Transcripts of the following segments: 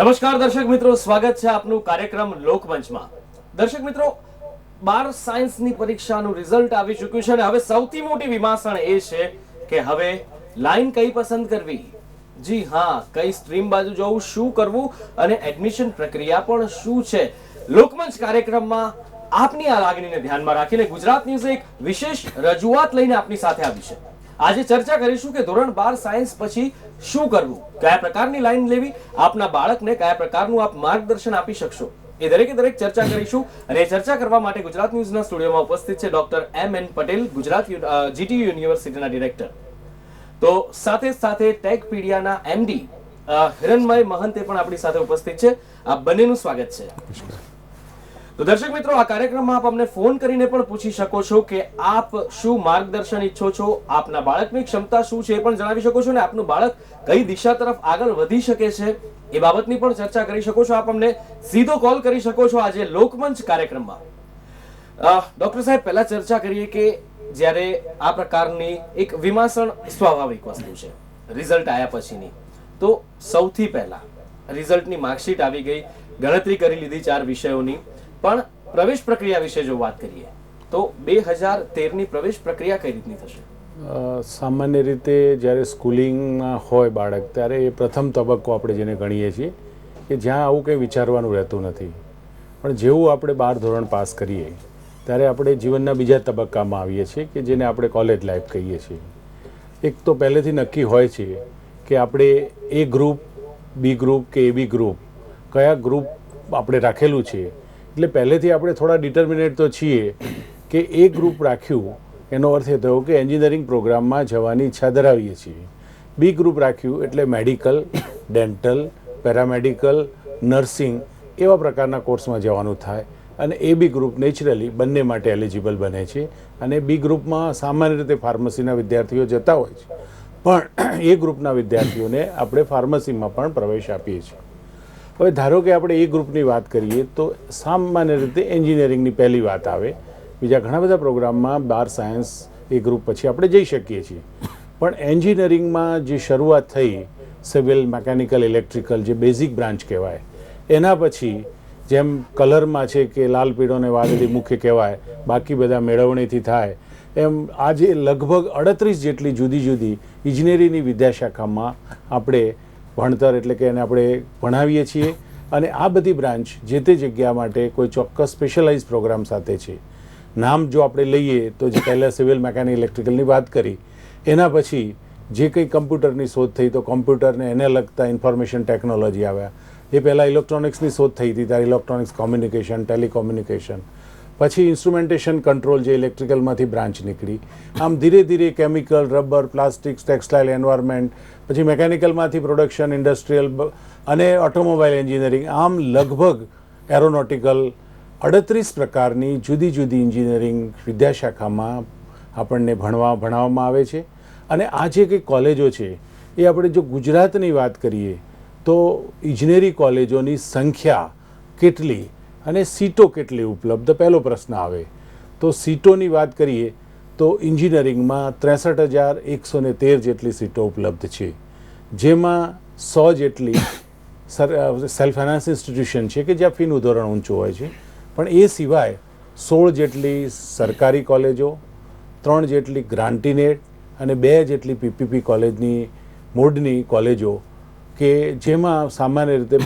નમસ્કાર દર્શક મિત્રો, સ્વાગત છે આપનું કાર્યક્રમ લોકમંચમાં. દર્શક મિત્રો, 12 સાયન્સની પરીક્ષાનું રિઝલ્ટ આવી ચૂક્યું છે અને હવે સૌથી મોટી વિમાસણ એ છે કે હવે લાઈન કઈ પસંદ કરવી. જી હા, કઈ સ્ટ્રીમ બાજુ જવું, શું કરવું અને એડમિશન પ્રક્રિયા પણ શું છે. લોકમંચ કાર્યક્રમમાં આપની આ લાગણીને ધ્યાનમાં રાખીને ગુજરાત ન્યૂઝે એક વિશેષ રજૂઆત લઈને આપની સાથે આવી છે. આજે ચર્ચા કરીશું કે ધોરણ 12 સાયન્સ પછી શું કરવું, કયા પ્રકારની લાઈન લેવી, આપના બાળકને કયા પ્રકારનું આપ માર્ગદર્શન આપી શકશો, એ દરેકે દરેક ચર્ચા કરીશું. અને ચર્ચા કરવા માટે ગુજરાત ન્યૂઝના સ્ટુડિયોમાં ઉપસ્થિત છે doctor M.N. Patel, Gujarat GTU યુનિવર્સિટીના ડિરેક્ટર. તો સાથે સાથે ટેકપીડિયાના MD હિરણમય મહંતે પણ આપણી સાથે ઉપસ્થિત છે. આપ બંનેનું સ્વાગત છે. તો દર્શક મિત્રો, આ કાર્યક્રમમાં આપ અમને ફોન કરીને પણ પૂછી શકો છો કે આપ શું માર્ગદર્શન ઈચ્છો છો, આપના બાળકની ક્ષમતા શું છે એ પણ જણાવી શકો છો, અને આપનું બાળક કઈ દિશા તરફ આગળ વધી શકે છે એ બાબતની પણ ચર્ચા કરી શકો છો. આપ અમને સીધો કોલ કરી શકો છો આજે લોકમંચ કાર્યક્રમમાં. ડોક્ટર સાહેબ, પહેલા ચર્ચા કરીએ કે જ્યારે આ પ્રકારની એક વિમાસણ સ્વાભાવિક વસ્તુ છે રિઝલ્ટ આવ્યા પછીની, તો સૌથી પહેલા રિઝલ્ટની માર્કશીટ આવી ગઈ, ગણતરી કરી લીધી 4 વિષયોની, પણ પ્રવેશ પ્રક્રિયા વિશે જો વાત કરીએ તો 2013ની પ્રવેશ પ્રક્રિયા કઈ રીતની થશે? સામાન્ય રીતે જ્યારે સ્કૂલિંગમાં હોય બાળક, ત્યારે એ પ્રથમ તબક્કો આપણે જેને ગણીએ છીએ કે જ્યાં આવું કંઈ વિચારવાનું રહેતું નથી. પણ જેવું આપણે 12 ધોરણ પાસ કરીએ ત્યારે આપણે જીવનના બીજા તબક્કામાં આવીએ છીએ કે જેને આપણે કોલેજ લાઈફ કહીએ છીએ. એક તો પહેલેથી નક્કી હોય છે કે આપણે એ ગ્રુપ, બી ગ્રુપ કે AB ગ્રુપ, કયા ગ્રુપ આપણે રાખેલું છે. એટલે પહેલેથી આપણે થોડા ડિટર્મિનેટ તો છીએ કે એ ગ્રુપ રાખ્યું એનો અર્થ એ થયો કે એન્જિનિયરિંગ પ્રોગ્રામમાં જવાની ઈચ્છા ધરાવીએ છીએ. બી ગ્રુપ રાખ્યું એટલે મેડિકલ, ડેન્ટલ, પેરામેડિકલ, નર્સિંગ એવા પ્રકારના કોર્સમાં જવાનું થાય. અને AB ગ્રુપ નેચરલી બંને માટે એલિજિબલ બને છે. અને બી ગ્રુપમાં સામાન્ય રીતે ફાર્મસીના વિદ્યાર્થીઓ જતા હોય છે, પણ એ ગ્રુપના વિદ્યાર્થીઓને આપણે ફાર્મસીમાં પણ પ્રવેશ આપીએ છીએ. હવે ધારો કે આપણે એ ગ્રુપની વાત કરીએ તો સામાન્ય રીતે એન્જિનિયરિંગની પહેલી વાત આવે. બીજા ઘણા બધા પ્રોગ્રામમાં 12 સાયન્સ એ ગ્રુપ પછી આપણે જઈ શકીએ છીએ. પણ એન્જિનિયરિંગમાં જે શરૂઆત થઈ, સિવિલ, મિકેનિકલ, ઇલેક્ટ્રિકલ, જે બેઝિક બ્રાન્ચ કહેવાય, એના પછી જેમ કલરમાં છે કે લાલ, પીળો ને વાદળી મુખ્ય કહેવાય, બાકી બધા મેળવણીથી થાય, એમ આજે લગભગ 38 જેટલી જુદી જુદી ઇજનેરીની વિદ્યાશાખામાં આપણે ભણતર એટલે કે એને આપણે ભણાવીએ છીએ. અને આ બધી બ્રાન્ચ જે તે જગ્યા માટે કોઈ ચોક્કસ સ્પેશિયલાઇઝ પ્રોગ્રામ સાથે છે. નામ જો આપણે લઈએ તો જે પહેલાં સિવિલ, મેકેનિકલ, ઇલેક્ટ્રિકલની વાત કરી, એના પછી જે કંઈ કમ્પ્યુટરની શોધ થઈ તો કમ્પ્યુટરને એને લગતા ઇન્ફોર્મેશન ટેકનોલોજી આવ્યા. એ પહેલાં ઇલેક્ટ્રોનિક્સની શોધ થઈ હતી ત્યારે ઇલેક્ટ્રોનિક્સ, કોમ્યુનિકેશન, ટેલિકોમ્યુનિકેશન. પછી ઇન્સ્ટ્રુમેન્ટેશન કંટ્રોલ જે ઇલેક્ટ્રિકલમાંથી બ્રાન્ચ નીકળી. આમ ધીરે ધીરે chemical, rubber, plastics, textile, environment, પછી મેકેનિકલમાંથી પ્રોડક્શન, ઇન્ડસ્ટ્રીયલ અને ઓટોમોબાઈલ એન્જિનિયરિંગ, આમ લગભગ એરોનોટિકલ 38 પ્રકારની જુદી જુદી એન્જિનિયરિંગ વિદ્યાશાખામાં આપણને ભણાવવામાં આવે છે. અને આ જે કંઈ કોલેજો છે એ આપણે જો ગુજરાતની વાત કરીએ તો ઇજનેરી કોલેજોની સંખ્યા કેટલી અને સીટો કેટલી ઉપલબ્ધ, પહેલો પ્રશ્ન આવે. તો સીટોની વાત કરીએ તો એન્જિનિયરિંગમાં 63,113 જેટલી સીટો ઉપલબ્ધ છે, જેમાં 100 જેટલી સેલ્ફ ફાઇનાન્સ ઇન્સ્ટિટ્યુશન છે કે જ્યાં ફીનું ધોરણ ઊંચું હોય છે. પણ એ સિવાય 16 જેટલી સરકારી કોલેજો, 3 જેટલી ગ્રાન્ટીનેટ અને 2 જેટલી PPP કોલેજની મોડની કોલેજો કે જેમાં સામાન્ય રીતે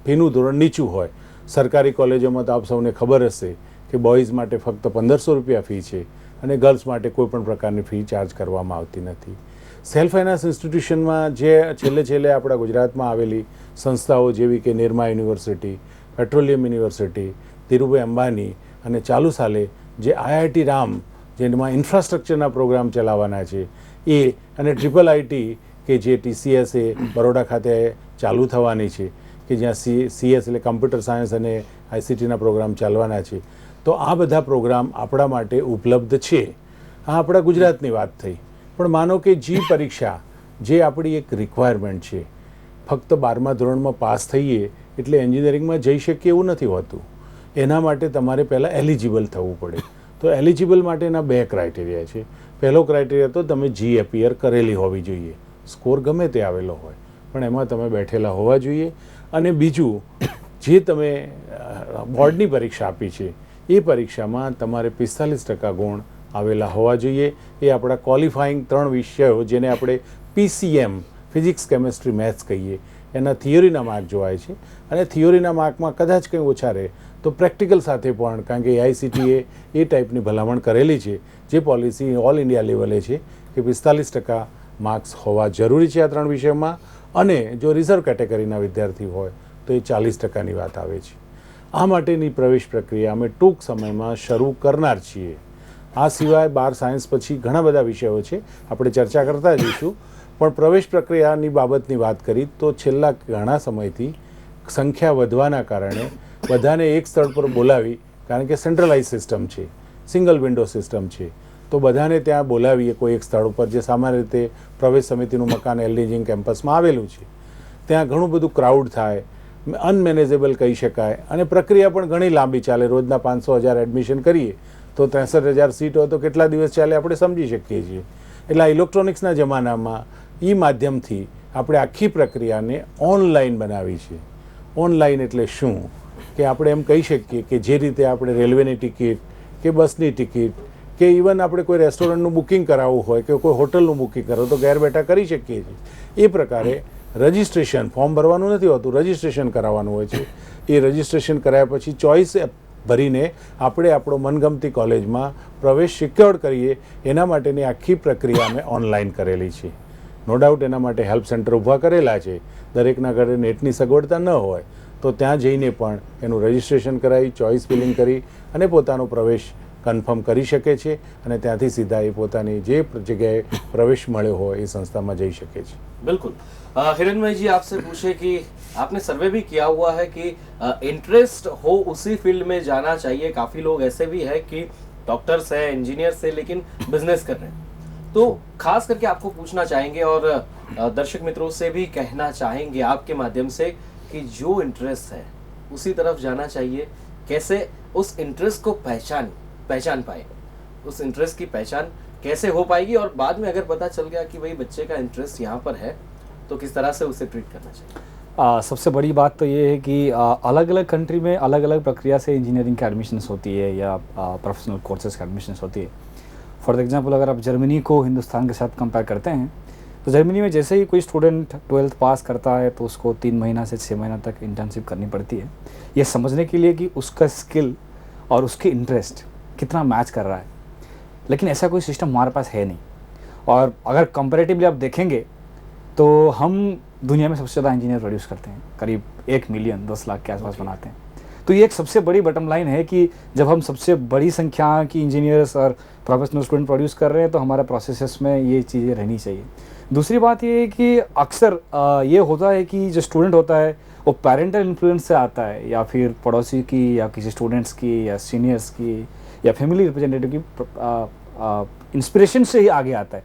ફીનું ધોરણ નીચું હોય. સરકારી કોલેજોમાં તો આપ સૌને ખબર હશે કે બોયઝ માટે ફક્ત 1500 રૂપિયા ફી છે અને ગર્લ્સ માટે કોઈ પણ પ્રકારની ફી ચાર્જ કરવામાં આવતી નથી. સેલ્ફ ફાઇનાન્સ ઇન્સ્ટિટ્યુશનમાં જે છેલ્લે આપણા ગુજરાતમાં આવેલી સંસ્થાઓ જેવી કે Nirma university, petroleum university, Dhirubhai Ambani અને ચાલુ સાલે જે IIT રામ, જેમાં ઇન્ફ્રાસ્ટ્રક્ચરના પ્રોગ્રામ ચલાવવાના છે એ, અને IIIT કે જે TCS બરોડા ખાતે ચાલુ થવાની છે કે જ્યાં CS એટલે કમ્પ્યુટર સાયન્સ અને ICTના પ્રોગ્રામ ચાલવાના છે. તો આ બધા પ્રોગ્રામ આપણા માટે ઉપલબ્ધ છે. આ આપણા ગુજરાતની વાત થઈ. પણ માનો કે જી પરીક્ષા જે આપણી એક રિક્વાયરમેન્ટ છે, ફક્ત 12મા ધોરણમાં પાસ થઈએ એટલે એન્જિનિયરિંગમાં જઈ શકીએ એવું નથી હોતું. એના માટે તમારે પહેલાં એલિજિબલ થવું પડે. તો એલિજિબલ માટેના 2 ક્રાઇટેરિયા છે. પહેલો ક્રાઇટેરિયા તો તમે જી એપિયર કરેલી હોવી જોઈએ. સ્કોર ગમે તે આવેલો હોય પણ એમાં તમે બેઠેલા હોવા જોઈએ. અને બીજું, જે તમે બોર્ડની પરીક્ષા આપી છે એ પરીક્ષામાં તમારે 45% ગુણ આવેલા હોવા જોઈએ. એ આપણા ક્વોલિફાઈંગ 3 વિષયો, જેને આપણે PCM ફિઝિક્સ, કેમેસ્ટ્રી, મેથ્સ કહીએ, એના થિયોરીના માર્ક જોવાય છે. અને થિયોરીના માર્કમાં કદાચ કંઈ ઓછા રહે તો પ્રેક્ટિકલ સાથે પણ, કારણ કે AICTE એ ટાઈપની ભલામણ કરેલી છે, જે પોલિસી ઓલ ઇન્ડિયા લેવલે છે કે 45% માર્ક્સ હોવા જરૂરી છે આ 3 વિષયમાં. અને જો રિઝર્વ કેટેગરીના વિદ્યાર્થી હોય તો એ 40%ની વાત આવે છે. આ માટેની પ્રવેશ પ્રક્રિયા અમે ટૂંક સમયમાં શરૂ કરનાર છીએ. આ સિવાય 12 સાયન્સ પછી ઘણા બધા વિષયો છે, આપણે ચર્ચા કરતા જઈશું. પણ પ્રવેશ પ્રક્રિયાની બાબતની વાત કરી તો છેલ્લા ઘણા સમયથી સંખ્યા વધવાના કારણે બધાને એક સ્થળ પર બોલાવી, કારણ કે સેન્ટ્રલાઇઝ સિસ્ટમ છે, સિંગલ વિન્ડો સિસ્ટમ છે, તો બધાને ત્યાં બોલાવીએ કોઈ એક સ્થળ ઉપર, જે સામાન્ય રીતે પ્રવેશ સમિતિનું મકાન એલડીજીંગ કેમ્પસમાં આવેલું છે. ત્યાં ઘણું બધું ક્રાઉડ થાય, અનમેનેજેબલ કહી શકાય, અને પ્રક્રિયા પણ ઘણી લાંબી ચાલે. રોજના 500,000 એડમિશન કરીએ તો 63,000 સીટ હોય તો કેટલા દિવસ ચાલે આપણે સમજી શકીએ છીએ. એટલે આ ઇલેક્ટ્રોનિક્સના જમાનામાં એ માધ્યમથી આપણે આખી પ્રક્રિયાને ઓનલાઈન બનાવી છે. ઓનલાઈન એટલે શું કે આપણે એમ કહી શકીએ કે જે રીતે આપણે રેલવેની ટિકિટ કે બસની ટિકિટ કે ઇવન આપણે કોઈ રેસ્ટોરન્ટનું બુકિંગ કરાવવું હોય કે કોઈ હોટલનું બુકિંગ કરાવવું તો ઘેર બેઠા કરી શકીએ છીએ. એ પ્રકારે રજિસ્ટ્રેશન, ફોર્મ ભરવાનું નથી હોતું, રજિસ્ટ્રેશન કરાવવાનું હોય છે. એ રજિસ્ટ્રેશન કરાયા પછી ચોઇસ ભરીને આપણે આપણો મનગમતી કોલેજમાં પ્રવેશ સિક્યોર કરીએ. એના માટેની આખી પ્રક્રિયા અમે ઓનલાઈન કરેલી છે. નો ડાઉટ એના માટે હેલ્પ સેન્ટર ઊભા કરેલા છે. દરેકના ઘરે નેટની સગવડતા ન હોય તો ત્યાં જઈને પણ એનું રજિસ્ટ્રેશન કરાવી, ચોઇસ ફિલિંગ કરી અને પોતાનો પ્રવેશ કન્ફર્મ કરી શકે છે. અને ત્યાંથી સીધા એ પોતાની જે જગ્યાએ પ્રવેશ મળ્યો હોય એ સંસ્થામાં જઈ શકે છે. बिल्कुल. हिरन भाई जी, आपसे पूछे कि आपने सर्वे भी किया हुआ है कि इंटरेस्ट हो उसी फील्ड में जाना चाहिए. काफी लोग ऐसे भी है कि डॉक्टर्स है, इंजीनियर्स है, लेकिन बिजनेस कर रहे हैं. तो खास करके आपको पूछना चाहेंगे और दर्शक मित्रों से भी कहना चाहेंगे आपके माध्यम से कि जो इंटरेस्ट है उसी तरफ जाना चाहिए. कैसे उस इंटरेस्ट को पहचान पाए, उस इंटरेस्ट की पहचान कैसे हो पाएगी, और बाद में अगर पता चल गया कि भाई बच्चे का इंटरेस्ट यहाँ पर है तो किस तरह से उसे ट्रीट करना चाहिए. सबसे बड़ी बात तो ये है कि अलग अलग कंट्री में अलग अलग प्रक्रिया से इंजीनियरिंग की एडमिशन्स होती है या प्रोफेशनल कोर्सेज की एडमिशन्स होती है. फॉर एग्जांपल, अगर आप जर्मनी को हिंदुस्तान के साथ कंपेयर करते हैं तो जर्मनी में जैसे ही कोई स्टूडेंट 12th पास करता है तो उसको 3 महीना से 6 महीना तक इंटर्नशिप करनी पड़ती है, ये समझने के लिए कि उसका स्किल और उसके इंटरेस्ट कितना मैच कर रहा है. लेकिन ऐसा कोई सिस्टम हमारे पास है नहीं. और अगर कंपैरेटिवली आप देखेंगे तो हम दुनिया में सबसे ज़्यादा इंजीनियर प्रोड्यूस करते हैं, करीब 1 मिलियन 10 लाख के आसपास बनाते हैं. तो ये एक सबसे बड़ी बटम लाइन है कि जब हम सबसे बड़ी संख्या की इंजीनियर्स और प्रोफेशनल स्टूडेंट प्रोड्यूस कर रहे हैं तो हमारे प्रोसेसेस में ये चीज़ें रहनी चाहिए. दूसरी बात ये है कि अक्सर ये होता है कि जो स्टूडेंट होता है वो पेरेंटल इन्फ्लुएंस से आता है, या फिर पड़ोसी की या किसी स्टूडेंट्स की या सीनियर्स की या फैमिली रिप्रेजेंटेटिव की इंस्पिरेशन से ही आगे आता है.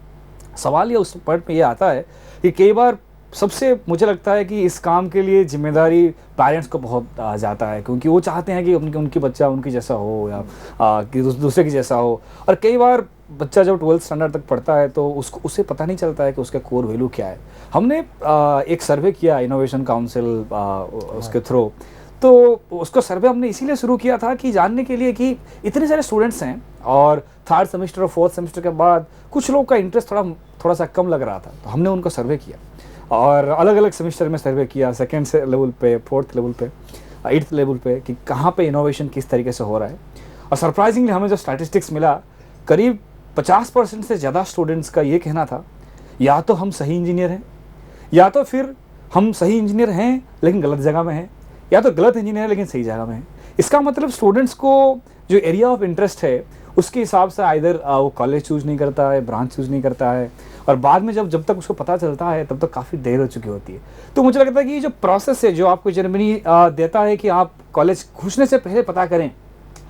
सवाल ये उस पॉइंट में ये आता है कि कई बार सबसे मुझे लगता है कि इस काम के लिए जिम्मेदारी पेरेंट्स को बहुत जाता है, क्योंकि वो चाहते हैं कि उनकी बच्चा उनकी जैसा हो या कि दूसरे की जैसा हो. और कई बार बच्चा जब 12th स्टैंडर्ड तक पढ़ता है तो उसे पता नहीं चलता है कि उसका कोर वैल्यू क्या है. हमने एक सर्वे किया इनोवेशन काउंसिल उसके थ्रू, तो उसको सर्वे हमने इसीलिए शुरू किया था कि जानने के लिए कि इतने सारे स्टूडेंट्स हैं और 3rd सेमेस्टर और 4th सेमेस्टर के बाद कुछ लोग का इंटरेस्ट थोड़ा सा कम लग रहा था. तो हमने उनको सर्वे किया और अलग अलग सेमेस्टर में सर्वे किया, 2nd लेवल पे, 4th लेवल पे, 8th लेवल पे, कि कहाँ पे इनोवेशन किस तरीके से हो रहा है. और सरप्राइजिंगली हमें जो स्टैटिस्टिक्स मिला, करीब 50% से ज़्यादा स्टूडेंट्स का ये कहना था या तो हम सही इंजीनियर हैं, या तो फिर हम सही इंजीनियर हैं लेकिन गलत जगह में हैं, या तो गलत इंजीनियर लेकिन सही जगह में है. इसका मतलब स्टूडेंट्स को जो एरिया ऑफ इंटरेस्ट है उसके हिसाब से आइदर वो कॉलेज चूज नहीं करता है, ब्रांच चूज नहीं करता है, और बाद में जब तक उसको पता चलता है तब तक काफ़ी देर हो चुकी होती है. तो मुझे लगता है कि ये जो प्रोसेस है जो आपको जर्मनी देता है कि आप कॉलेज घुसने से पहले पता करें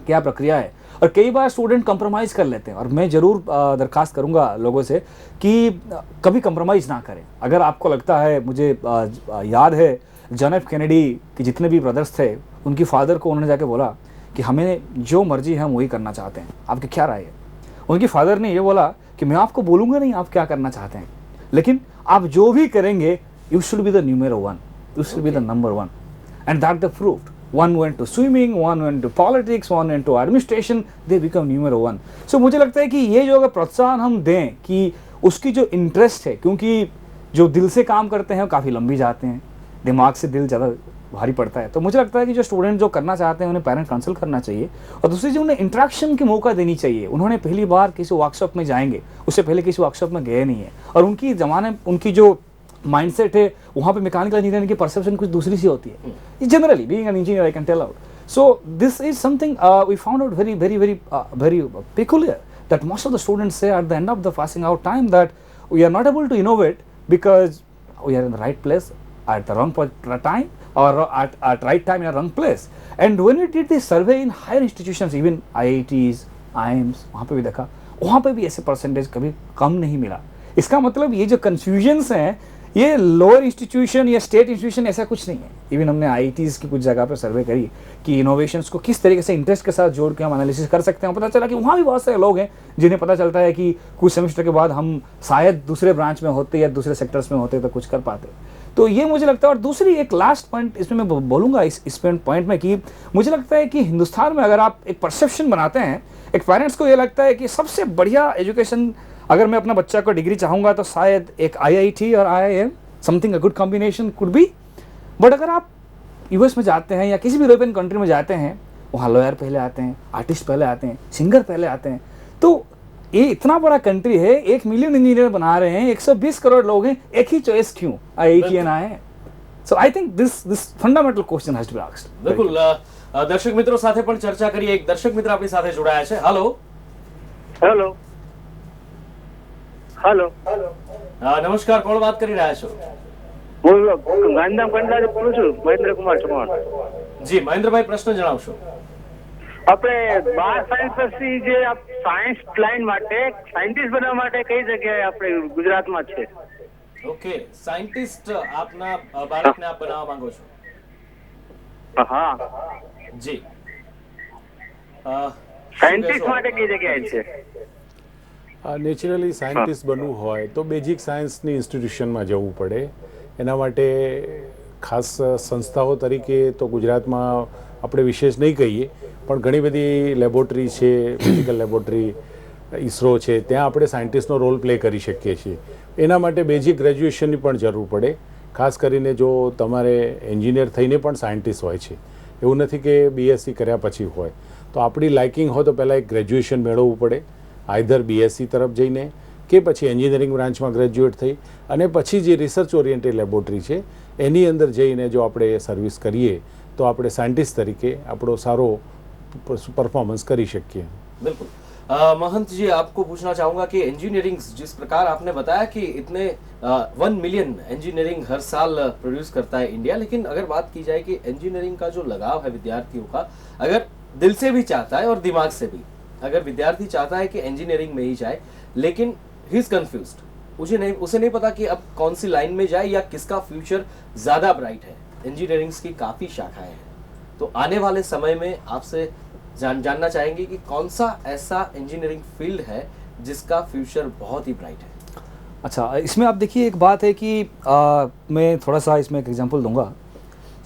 क्या प्रक्रिया है, और कई बार स्टूडेंट कंप्रोमाइज़ कर लेते हैं. और मैं ज़रूर दरख्वास्त करूंगा लोगों से कि कभी कंप्रोमाइज़ ना करें. अगर आपको लगता है, मुझे याद है जॉन एफ कैनेडी के जितने भी ब्रदर्स थे, उनकी फादर को उन्होंने जाके बोला कि हमें जो मर्जी है हम वही करना चाहते हैं, आपकी क्या राय है. उनकी फादर ने ये बोला कि मैं आपको बोलूँगा नहीं आप क्या करना चाहते हैं, लेकिन आप जो भी करेंगे you should be the numero 1, you should be the number 1. and that they proved. One went to swimming, one went to politics, one went to administration, they become number one. So मुझे लगता है कि ये जो अगर प्रोत्साहन हम दें कि उसकी जो इंटरेस्ट है, क्योंकि जो दिल से काम करते हैं वो काफ़ी लंबी जाते हैं, दिमाग से दिल ज़्यादा भारी पड़ता है, तो मुझे लगता है कि जो स्टूडेंट जो करना चाहते हैं उन्हें पेरेंट कंसल्ट करना चाहिए। और दूसरी जो उन्हें इंटरेक्शन की मौका देनी चाहिए। उन्होंने पहली बार किसी वर्कशॉप में जाएंगे, उससे पहले किसी वर्कशॉप में गए नहीं है, और उनकी जो माइंडसेट है वहाँ पे मैकेनिकल इंजीनियरिंग की परसेप्शन कुछ दूसरी सी होती है। Generally being an engineer I can tell out. So this is something we found out very peculiar that most of the students say at the end of the passing out time that we are not able to innovate because we are in the right place at the wrong time or at right time in a wrong place. And when we did this survey in higher institutions, even IITs, IIMs, वहाँ पे भी देखा, वहाँ पे भी ऐसे percentage कभी कम नहीं मिला। इसका मतलब ये जो कन्फ्यूजन्स हैं ये लोअर इंस्टीट्यूशन या स्टेट इंस्टीट्यूशन ऐसा कुछ नहीं है। इवन हमने आईआईटीज़ की कुछ जगह पर सर्वे करी कि इनोवेशंस को किस तरीके से इंटरेस्ट के साथ जोड़ के हम एनालिसिस कर सकते हैं। पता चला कि वहाँ भी बहुत सारे लोग हैं जिन्हें पता चलता है कि कुछ सेमेस्टर के बाद हम शायद दूसरे ब्रांच में होते या दूसरे सेक्टर्स में होते तो कुछ कर पाते। तो ये मुझे लगता है। और दूसरी एक लास्ट पॉइंट इसमें मैं बोलूँगा इस पॉइंट में कि मुझे लगता है कि हिंदुस्तान में अगर आप एक परसेप्शन बनाते हैं, एक पेरेंट्स को ये लगता है कि सबसे बढ़िया एजुकेशन अगर मैं अपना बच्चा को डिग्री चाहूँगा तो शायद एक IIT और IIM, something a good combination could be. But अगर आप US में जाते हैं या किसी भी यूरोपियन कंट्री में जाते हैं, वहाँ लॉयर पहले आते हैं, आर्टिस्ट पहले आते हैं, सिंगर पहले आते हैं। तो ये इतना बड़ा कंट्री है, 1 मिलियन इंजीनियर बना रहे हैं, 120 करोड़ लोग हैं, एक ही चॉइस क्यों IIT and IIM? So I think this fundamental question has to be asked. બિલકુલ દર્શક મિત્રો સાથે પણ ચર્ચા કરીએ। એક દર્શક મિત્ર આપણી સાથે જોડાયા છે। હાલો હેલો હેલો નમસ્કાર, કોણ વાત કરી રહ્યા છો? હું ગાંધીધામ કંડલાથી બોલું છું, મહેન્દ્ર કુમાર ચૌહાણ। જી મહેન્દ્રભાઈ, પ્રશ્ન જણાવશો। આપણે 12 સાયન્સ પછી જે સાયન્સ લાઈન માટે સાયન્ટિસ્ટ બનવા માટે કઈ જગ્યાએ આપણે ગુજરાતમાં છે? ઓકે, સાયન્ટિસ્ટ આપના બાળકને આપ બનાવવા માંગો છો? હા, જી સાયન્ટિસ્ટ માટે કઈ જગ્યાએ છે? નેચરલી સાયન્ટિસ્ટ બનવું હોય તો બેઝિક સાયન્સની ઇન્સ્ટિટ્યુશનમાં જવું પડે। એના માટે ખાસ સંસ્થાઓ તરીકે તો ગુજરાતમાં આપણે વિશેષ નહીં કહીએ, પણ ઘણી બધી લેબોરેટરી છે, ફિઝિકલ લેબોરેટરી, ISRO છે, ત્યાં આપણે સાયન્ટિસ્ટનો રોલ પ્લે કરી શકીએ છીએ। એના માટે બેઝિક ગ્રેજ્યુએશનની પણ જરૂર પડે। ખાસ કરીને જો તમારે એન્જિનિયર થઈને પણ સાયન્ટિસ્ટ હોય છે, એવું નથી કે BSc કર્યા પછી હોય, તો આપણી લાઇકિંગ હોય તો પહેલાં એક ગ્રેજ્યુએશન મેળવવું પડે, આઈધર BSc તરફ જઈને કે પછી એન્જિનિયરિંગ બ્રાન્ચમાં ગ્રેજ્યુએટ થઈ અને પછી જે રિસર્ચ ઓરિએન્ટેડ લેબોરેટરી છે એની અંદર જઈને જો આપણે સર્વિસ કરીએ તો આપણે સાયન્ટિસ્ટ તરીકે આપણો સારો પરફોર્મન્સ કરી શકીએ। बिल्कुल। महंत जी, आपको पूछना चाहूंगा कि इंजीनियरिंग जिस प्रकार आपने बताया कि इतने 1 मिलियन इंजीनियरिंग हर साल प्रोड्यूस करता है इंडिया, लेकिन अगर बात की जाए कि इंजीनियरिंग का जो लगाव है विद्यार्थियों का, अगर दिल से भी चाहता है और दिमाग से भी, अगर विद्यार्थी चाहता है कि इंजीनियरिंग में ही जाए, लेकिन ही इज कंफ्यूज्ड, उसे नहीं पता कि अब कौन सी लाइन में जाए या किसका फ्यूचर ज्यादा ब्राइट है। इंजीनियरिंग की काफी शाखाएं हैं, तो आने वाले समय में आपसे जानना चाहेंगे कि कौन सा ऐसा इंजीनियरिंग फील्ड है जिसका फ्यूचर बहुत ही ब्राइट है। अच्छा, इसमें आप देखिए एक बात है कि मैं थोड़ा सा इसमें एक एग्जांपल दूंगा।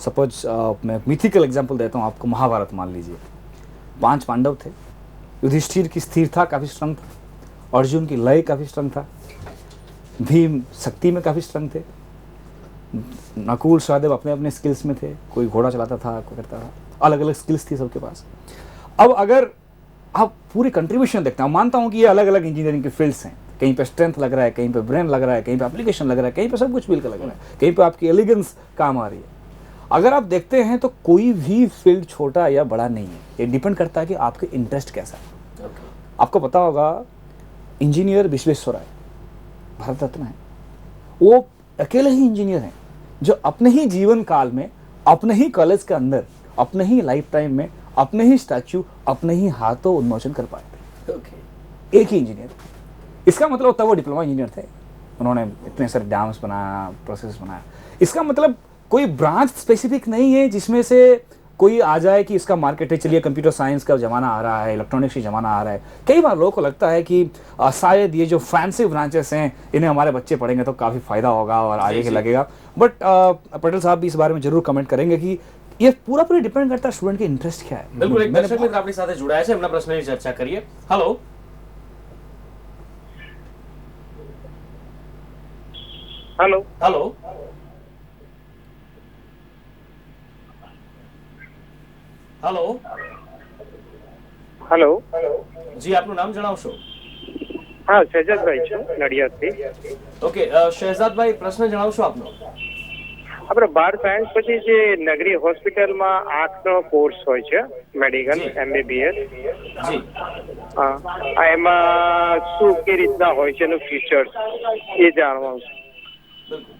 सपोज मैं मिथिकल एग्जांपल देता हूँ आपको। महाभारत मान लीजिए, 5 पांडव थे, युधिष्ठिर की स्थिरता काफ़ी स्ट्रंग था, अर्जुन की लय काफ़ी स्ट्रंग था, भीम शक्ति में काफ़ी स्ट्रंग थे, नकुल सहदेव अपने अपने स्किल्स में थे, कोई घोड़ा चलाता था, कोई करता था, अलग अलग स्किल्स थी सबके पास। अब अगर आप पूरी कंट्रीब्यूशन देखते हैं, मानता हूँ कि ये अलग अलग इंजीनियरिंग के फील्ड्स हैं, कहीं पे स्ट्रेंथ लग रहा है, कहीं पे ब्रेन लग रहा है, कहीं पे एप्लीकेशन लग रहा है, कहीं पे सब कुछ मिलकर लग रहा है, कहीं पे आपकी एलिगेंस काम आ रही है। अगर आप देखते हैं तो कोई भी फील्ड छोटा या बड़ा नहीं है, ये डिपेंड करता है कि आपके इंटरेस्ट कैसा है। आपको पता होगा इंजीनियर विश्वेश्वराय भारत रत्न है, वो अकेले ही इंजीनियर हैं जो अपने ही जीवन काल में, अपने ही कॉलेज के अंदर, अपने ही लाइफ टाइम में अपने ही स्टैच्यू अपने ही हाथों उन्मोचन कर पाए थे। एक ही इंजीनियर। इसका मतलब तब वो डिप्लोमा इंजीनियर थे, उन्होंने इतने सारे डैम्स बनाया, प्रोसेस बनाया। इसका मतलब कोई ब्रांच स्पेसिफिक नहीं है जिसमें से कोई आ जाए कि इसका मार्केट है, चलिए कंप्यूटर साइंस का ज़माना आ रहा है, इलेक्ट्रॉनिक्स का ज़माना आ रहा है। कई बार लोगों को लगता है कि शायद ये जो फैंसी ब्रांचेस हैं इन्हें हमारे बच्चे पढ़ेंगे तो काफ़ी फ़ायदा होगा और आगे के लगेगा। बट पटेल साहब भी इस बारे में ज़रूर कमेंट करेंगे कि ये पूरा डिपेंड करता है स्टूडेंट के इंटरेस्ट क्या है। બિલકુલ, એક मैंने દર્શક મિત્ર આપણી સાથે જોડાયા છે, એમના પ્રશ્નની ચર્ચા કરીએ. Hello hello hello hello hello જી, આપનું નામ જણાવશો? હા, શહેજાદભાઈ છું નડિયાદથી. ઓકે, શહેજાદભાઈ, પ્રશ્ન જણાવશો આપનો? આપણે 12 સાયન્સ પછી જે નગરી હોસ્પિટલમાં આંખનો કોર્સ હોય છે મેડિકલ જી. MBBS, જી, એમાં શું કે રીતના હોય છે એનું ફીચર્સ એ જાણવાનું છે. બિલકુલ.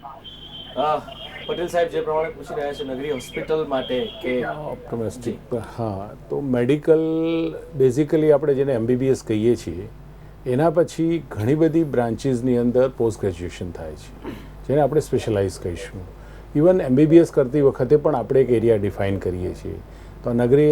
પટેલ સાહેબ જે પ્રમાણે પૂછી રહ્યા છે નગરી હોસ્પિટલ માટે કે ઓપ્ટોમેસ્ટિક, હા, તો મેડિકલ બેઝિકલી આપણે જેને MBBS કહીએ છીએ એના પછી ઘણી બધી બ્રાન્ચીસની અંદર પોસ્ટ ગ્રેજ્યુએશન થાય છે જેને આપણે સ્પેશિયલાઇઝ કહીશું. ઇવન MBBS કરતી વખતે પણ આપણે એક એરિયા ડિફાઇન કરીએ છીએ. તો નગરી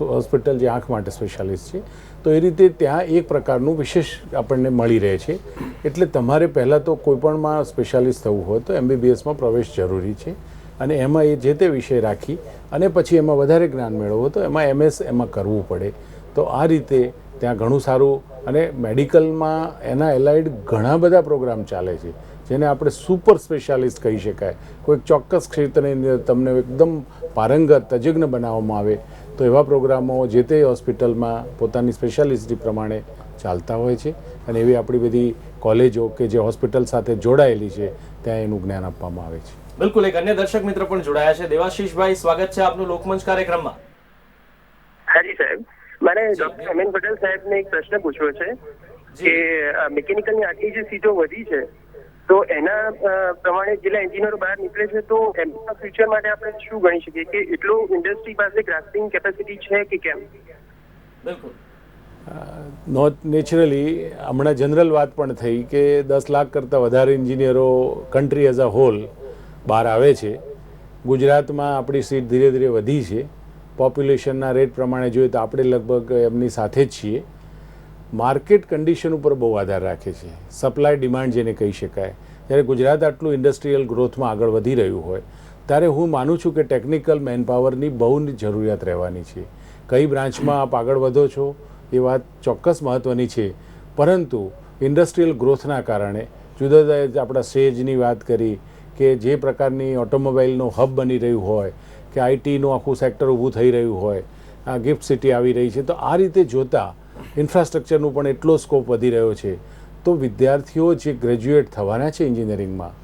હોસ્પિટલ જે આંખ માટે સ્પેશિયાલિસ્ટ છે, તો એ રીતે ત્યાં એક પ્રકારનું વિશેષ આપણને મળી રહે છે. એટલે તમારે પહેલાં તો કોઈપણમાં સ્પેશિયાલિસ્ટ થવું હોય તો MBBSમાં પ્રવેશ જરૂરી છે, અને એમાં એ જે તે વિષય રાખી અને પછી એમાં વધારે જ્ઞાન મેળવવું તો એમાં MS એમાં કરવું પડે. તો આ રીતે ત્યાં ઘણું સારું, અને મેડિકલમાં એના એલાઇડ ઘણા બધા પ્રોગ્રામ ચાલે છે જેને આપણે સુપર સ્પેશિયાલિસ્ટ કહી શકાય. કોઈક ચોક્કસ ક્ષેત્રની અંદર તમને એકદમ પારંગત તજજ્ઞ બનાવવામાં આવે તો એવા પ્રોગ્રામો જે તે હોસ્પિટલમાં પોતાની સ્પેશિયાલિસ્ટી પ્રમાણે ચાલતા હોય છે, અને એવી આપણી બધી કોલેજો કે જે હોસ્પિટલ સાથે જોડાયેલી છે ત્યાં એનું જ્ઞાન આપવામાં આવે છે. બિલકુલ, એક અન્ય દર્શક મિત્ર પણ જોડાયા છે. દેવાશીષભાઈ, સ્વાગત છે આપનું લોકમંચ કાર્યક્રમમાં. હાજી સાહેબ, મારે ડોક્ટર અમીન પટેલ સાહેબને એક પ્રશ્ન પૂછવો છે કે મિકેનિકલની આટલી જે સીટો વધી છે તો એના પ્રમાણે જેટલા એન્જિનિયરો બહાર નીકળે છે તો એમના ફ્યુચર માટે આપણે શું ગણી શકીએ કે એટલું ઇન્ડસ્ટ્રી પાસે ગ્રાસ્પિંગ કેપેસિટી છે કે કેમ? બિલકુલ. નોટ નેચરલી હમણાં જનરલ વાત પણ થઈ કે 10 લાખ કરતાં વધારે એન્જિનિયરો કન્ટ્રી એઝ અ હોલ બહાર આવે છે. ગુજરાતમાં આપણી સીટ ધીરે ધીરે વધી છે. પોપ્યુલેશનના રેટ પ્રમાણે જોઈએ તો આપણે લગભગ એમની સાથે જ છીએ. માર્કેટ કન્ડિશન ઉપર બહુ આધાર રાખે છે, સપ્લાય ડિમાન્ડ જેને કહી શકાય. જ્યારે ગુજરાત આટલું ઇન્ડસ્ટ્રીયલ ગ્રોથમાં આગળ વધી રહ્યું હોય ત્યારે હું માનું છું કે ટેકનિકલ મેનપાવરની બહુ જરૂરિયાત રહેવાની છે. કઈ બ્રાન્ચમાં આપ આગળ વધો છો એ વાત ચોક્કસ મહત્ત્વની છે, પરંતુ ઇન્ડસ્ટ્રીયલ ગ્રોથના કારણે જુદા જુદા આપણા સ્ટેજની વાત કરી કે જે પ્રકારની ઓટોમોબાઈલનું હબ બની રહ્યું હોય કે આઈટીનું આખું સેક્ટર ઊભું થઈ રહ્યું હોય, આ ગિફ્ટ સિટી આવી રહી છે, તો આ રીતે જોતાં ઇન્ફ્રાસ્ટ્રક્ચરનું પણ એટલો સ્કોપ વધી રહ્યો છે. તો વિદ્યાર્થીઓ જે ગ્રેજ્યુએટ થવાના છે એન્જિનિયરિંગમાં,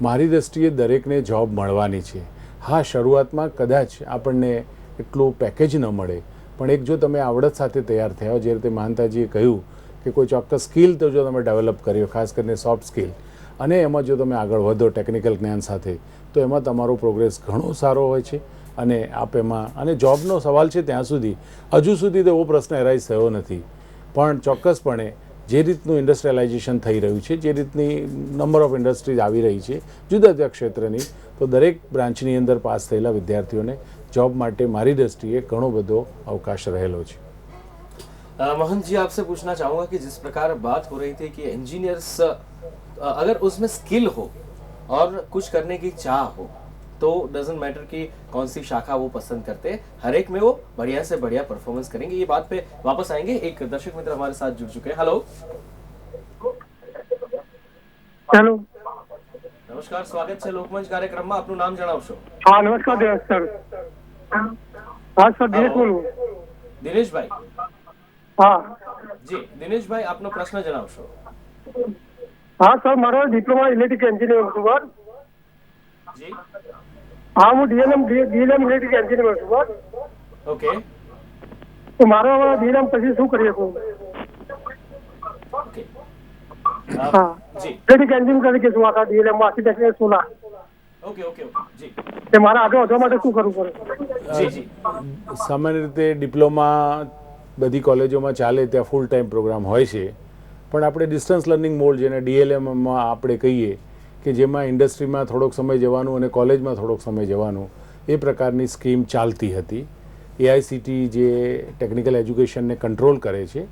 મારી દૃષ્ટિએ દરેકને જોબ મળવાની છે. હા, શરૂઆતમાં કદાચ આપણને એટલું પેકેજ ન મળે, પણ એક જો તમે આવડત સાથે તૈયાર થયા, જે રીતે મહાનતાજીએ કહ્યું કે કોઈ ચોક્કસ સ્કિલ તો જો તમે ડેવલપ કર્યો, ખાસ કરીને સોફ્ટ સ્કિલ, અને એમાં જો તમે આગળ વધો ટેકનિકલ જ્ઞાન સાથે, તો એમાં તમારો પ્રોગ્રેસ ઘણો સારો હોય છે. અને આપ એમાં, અને જોબનો સવાલ છે ત્યાં સુધી હજુ સુધી તો એવો પ્રશ્ન એરાઇઝ થયો નથી, પણ ચોક્કસપણે જે રીતનું ઇન્ડસ્ટ્રીયલાઇઝેશન થઈ રહ્યું છે, જે રીતની નંબર ઓફ ઇન્ડસ્ટ્રીઝ આવી રહી છે જુદા જુદા ક્ષેત્રની, તો દરેક બ્રાન્ચની અંદર પાસ થયેલા વિદ્યાર્થીઓને જોબ માટે મારી દૃષ્ટિએ ઘણો બધો અવકાશ રહેલો છે. मोहन जी, आपसे पूछना चाहूंगा कि जिस प्रकार बात हो रही थी कि इंजीनियर्स अगर उसमें स्किल हो और कुछ करने की चाह हो तो डजंट मैटर कि कौन सी शाखा वो पसंद करते हैं, हर एक में वो बढ़िया से बढ़िया परफॉर्मेंस करेंगे. ये बात पे वापस आएंगे. एक दर्शक मित्र हमारे साथ जुड़ चुके हैं. हेलो હેલો, नमस्कार, स्वागत છે લોકમંચ કાર્યક્રમમાં. આપનું નામ જણાવશો? હા નમસ્કાર સર. હા સર, દિનેશ બોલું. દિનેશભાઈ. હા જી, દિનેશભાઈ, આપનો પ્રશ્ન જણાવશો? હા સર, મારો ડિપ્લોમા ઇલેક્ટ્રિકલ એન્જિનિયર છું બરાબર. જી, હા, હું ડીએલએમ ઇલેક્ટ્રિકલ એન્જિનિયર છું બરાબર. ઓકે. તો મારો ડીએલએમ પછી શું કરી શકું? ઓકે. હા, જી, ઇલેક્ટ્રિકલ એન્જિનિયર તરીકે છું આખા DLM architecture solar. Okay okay okay. જી તે મારા આગળ વધવા માટે શું કરવું પડે? જી જી. સામાન્ય રીતે ડિપ્લોમા બધી કોલેજોમાં ચાલે ત્યાં ફૂલ ટાઈમ પ્રોગ્રામ હોય છે, પણ આપણે ડિસ્ટન્સ લર્નિંગ મોડ જેને DLMમાં આપણે કહીએ કે જેમાં ઇન્ડસ્ટ્રીમાં થોડોક સમય જવાનું અને કોલેજમાં થોડોક સમય જવાનું, એ પ્રકારની સ્કીમ ચાલતી હતી. AICT જે ટેકનિકલ એજ્યુકેશનને કંટ્રોલ કરે છે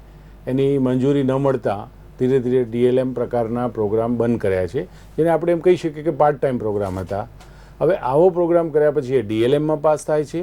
એની મંજૂરી ન મળતા ધીરે ધીરે DLM પ્રકારના પ્રોગ્રામ બંધ કર્યા છે, જેને આપણે એમ કહી શકીએ કે પાર્ટ ટાઈમ પ્રોગ્રામ હતા. હવે આવો પ્રોગ્રામ કર્યા પછી એ ડીએલએમમાં પાસ થાય છે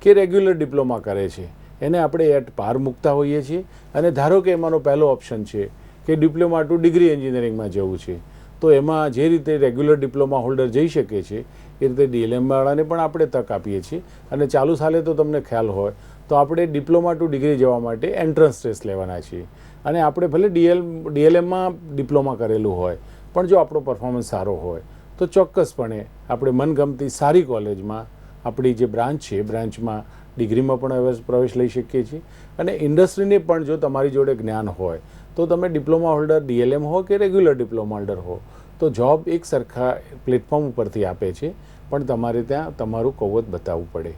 કે રેગ્યુલર ડિપ્લોમા કરે છે, એને આપણે એટ પાર મૂકતા હોઈએ છીએ. અને ધારો કે એમાંનો પહેલો ઓપ્શન છે કે ડિપ્લોમા ટુ ડિગ્રી એન્જિનિયરિંગમાં જવું છે, તો એમાં જે રીતે રેગ્યુલર ડિપ્લોમા હોલ્ડર જઈ શકે છે એ રીતે ડીએલએમવાળાને પણ આપણે તક આપીએ છીએ. અને ચાલુ સાલે તો તમને ખ્યાલ હોય તો આપણે ડિપ્લોમા ટુ ડિગ્રી જવા માટે એન્ટ્રન્સ ટેસ્ટ લેવાના છીએ. અને આપણે ભલે ડીએલએમમાં ડિપ્લોમા કરેલું હોય, પણ જો આપણો પરફોર્મન્સ સારો હોય તો ચોક્કસપણે આપણે મનગમતી સારી કોલેજમાં આપણી જે બ્રાન્ચ છે એ બ્રાન્ચમાં ડિગ્રીમાં પણ હવે પ્રવેશ લઈ શકીએ છીએ. અને ઇન્ડસ્ટ્રીને પણ જો તમારી જોડે જ્ઞાન હોય તો તમે ડિપ્લોમા હોલ્ડર ડીએલએમ હો કે રેગ્યુલર ડિપ્લોમા હોલ્ડર હો તો જોબ એક સરખા પ્લેટફોર્મ ઉપરથી આપે છે, પણ તમારે ત્યાં તમારું કૌવત બતાવવું પડે.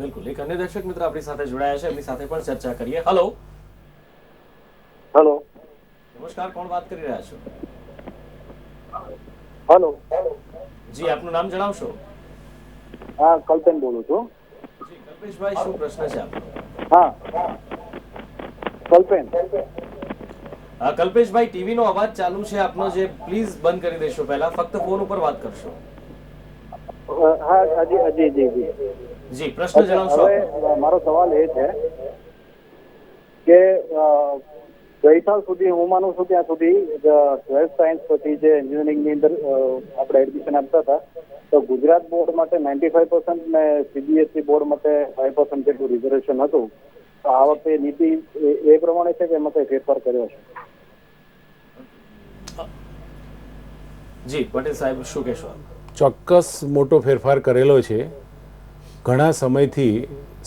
બિલકુલ. એક અન્ય દર્શક મિત્ર આપણી સાથે જોડાયા છે, એમની સાથે પણ ચર્ચા કરીએ. હલો. હેલો. નમસ્કાર, કોણ વાત કરી રહ્યા છો? હેલો. જી, આપનું નામ જણાવશો? હા, કલ્પેન બોલું છું. જી કલ્પેશભાઈ, શું પ્રશ્ન છે આપનો? હા, કલ્પેન. કલ્પેશભાઈ, ટીવી નો અવાજ ચાલુ છે આપનો, જે પ્લીઝ બંધ કરી દેશો. પહેલા ફક્ત ફોન ઉપર વાત કરશો. હા, જી જી જી જી, પ્રશ્ન જણાવશો. હવે મારો સવાલ એ છે કે ગઈ સાલ સુધી હું માનું છું ત્યાં સુધી 12th સાયન્સ પછી જે એન્જિનિયરિંગની અંદર આપણે એડમિશન આપતા હતા તો ગુજરાત બોર્ડ માટે 95% ને સીબીએસઈ બોર્ડ માટે 5% જેટલું રિઝર્વેશન હતું. તો આ વખતે નીતિ એ પ્રમાણે છે કે એમાં કઈ ફેરફાર કર્યો છે? જી પટેલ સાહેબ, શું કહેશો? ચોક્કસ મોટો ફેરફાર કરેલો છે. ઘણા સમયથી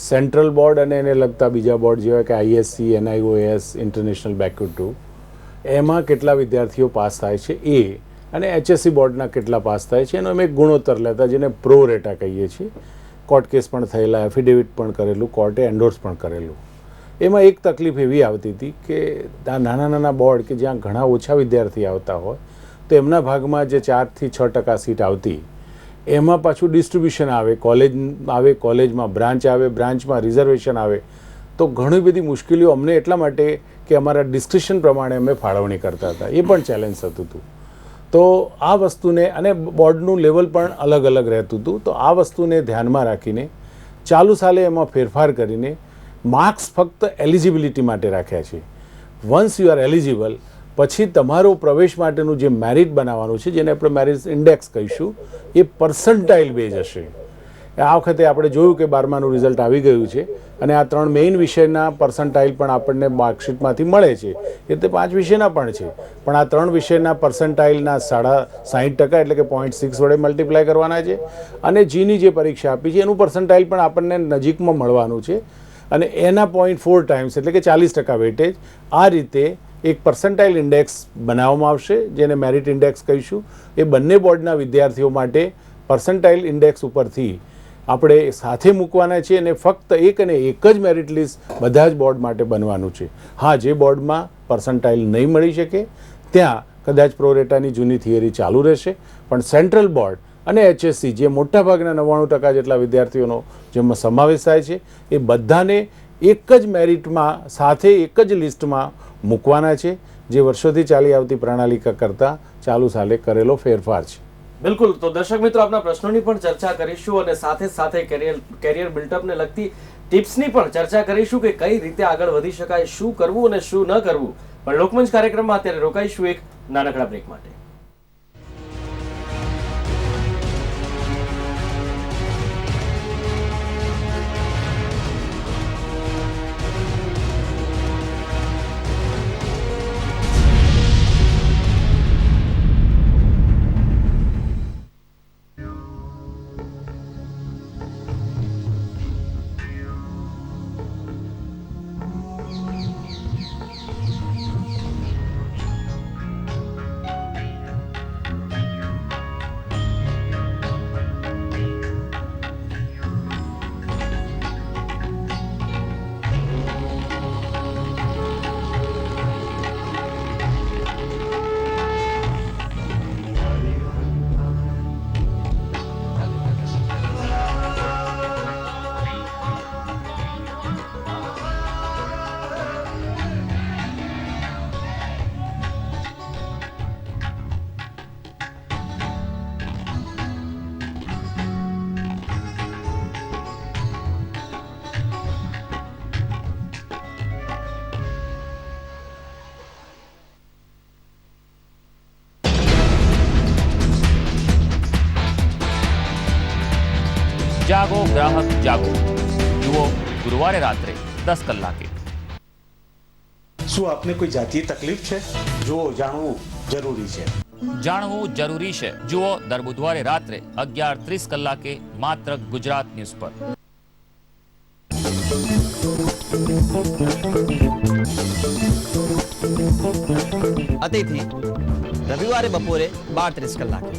સેન્ટ્રલ બોર્ડ અને એને લગતા બીજા બોર્ડ જેવા કે ISC, NIOS, international baccalaureate, એમાં કેટલા વિદ્યાર્થીઓ પાસ થાય છે એ અને એચએસસી બોર્ડના કેટલા પાસ થાય છે એનો અમે એક ગુણોત્તર લેતા, જેને પ્રો રેટા કહીએ છીએ. કોર્ટ કેસ પણ થયેલા, એફિડેવિટ પણ કરેલું, કોર્ટે એન્ડોર્સ પણ કરેલું. એમાં એક તકલીફ એવી આવતી હતી કે આ નાના નાના બોર્ડ કે જ્યાં ઘણા ઓછા વિદ્યાર્થી આવતા હોય તો એમના ભાગમાં જે 4 થી 6% સીટ આવતી, એમાં પાછું ડિસ્ટ્રીબ્યુશન આવે, કોલેજમાં બ્રાન્ચ આવે, બ્રાન્ચમાં રિઝર્વેશન આવે, તો ઘણી બધી મુશ્કેલીઓ અમને એટલા માટે કે અમારા ડિસ્ક્રિપ્શન પ્રમાણે અમે ફાળવણી કરતા હતા, એ પણ ચેલેન્જ થતું હતું. તો આ વસ્તુને, અને બોર્ડનું લેવલ પણ અલગ અલગ રહેતું હતું, તો આ વસ્તુને ધ્યાનમાં રાખીને ચાલુ સાલે એમાં ફેરફાર કરીને માર્ક્સ ફક્ત એલિજિબિલિટી માટે રાખ્યા છે. વન્સ યુ આર એલિજિબલ, પછી તમારો પ્રવેશ માટેનું જે મેરિટ બનાવવાનું છે, જેને આપણે મેરિટ ઇન્ડેક્સ કહીશું, એ પર્સન્ટાઇલ બેઝ હશે. આ વખતે આપણે જોયું કે 12માનું રિઝલ્ટ આવી ગયું છે અને આ 3 મેઇન વિષયના પર્સન્ટાઇલ પણ આપણને માર્કશીટમાંથી મળે છે. એ રીતે 5 વિષયના પણ છે, પણ આ 3 વિષયના પર્સન્ટાઇલના 60% એટલે કે 0.6 વડે મલ્ટીપ્લાય કરવાના છે. અને જીની જે પરીક્ષા આપી છે એનું પર્સન્ટાઇલ પણ આપણને નજીકમાં મળવાનું છે અને એના 0.4 ટાઈમ્સ એટલે કે 40% વેટેજ. આ રીતે એક પર્સન્ટાઇલ ઇન્ડેક્સ બનાવવામાં આવશે, જેને મેરિટ ઇન્ડેક્સ કહીશું. એ બંને બોર્ડના વિદ્યાર્થીઓ માટે પર્સન્ટાઇલ ઇન્ડેક્સ ઉપરથી આપણે સાથે મૂકવાના છે અને ફક્ત એક અને એક જ મેરિટ લિસ્ટ બધા જ બોર્ડ માટે બનવાનું છે. હા, જે બોર્ડમાં પર્સન્ટાઇલ નહીં મળી શકે ત્યાં કદાચ પ્રોરેટાની જૂની થિયરી ચાલુ રહેશે, પણ સેન્ટ્રલ બોર્ડ અને એચએસસી, જે મોટાભાગના 99% જેટલા વિદ્યાર્થીઓનો જેમાં સમાવેશ થાય છે, એ બધાને એક જ મેરિટમાં સાથે એક જ લિસ્ટમાં મૂકવાના છે, જે વર્ષોથી ચાલી આવતી પ્રણાલિકા કરતાં ચાલુ સાલે કરેલો ફેરફાર છે. બિલકુલ. તો દર્શક મિત્રો, આપના પ્રશ્નોની પણ ચર્ચા કરીશું અને સાથે કેરિયર બિલ્ટઅપને લગતી ટિપ્સની પણ ચર્ચા કરીશું કે કઈ રીતે આગળ વધી શકાય, શું કરવું અને શું ન કરવું. પણ લોકમંચ કાર્યક્રમમાં અત્યારે રોકાઈશું એક નાનકડા બ્રેક માટે. જાગો ગ્રાહક જાગો જુઓ ગુરુવારે રાત્રે 10 કલાકે. શું આપને કોઈ જાતીય તકલીફ છે? જો જાણવું જરૂરી છે. જાણવું જરૂરી છે. જુઓ દર બુધવારે રાત્રે 11:30 કલાકે માત્ર ગુજરાત ન્યૂઝ પર. અતિથિ રવિવારે બપોરે 12:30 કલાકે.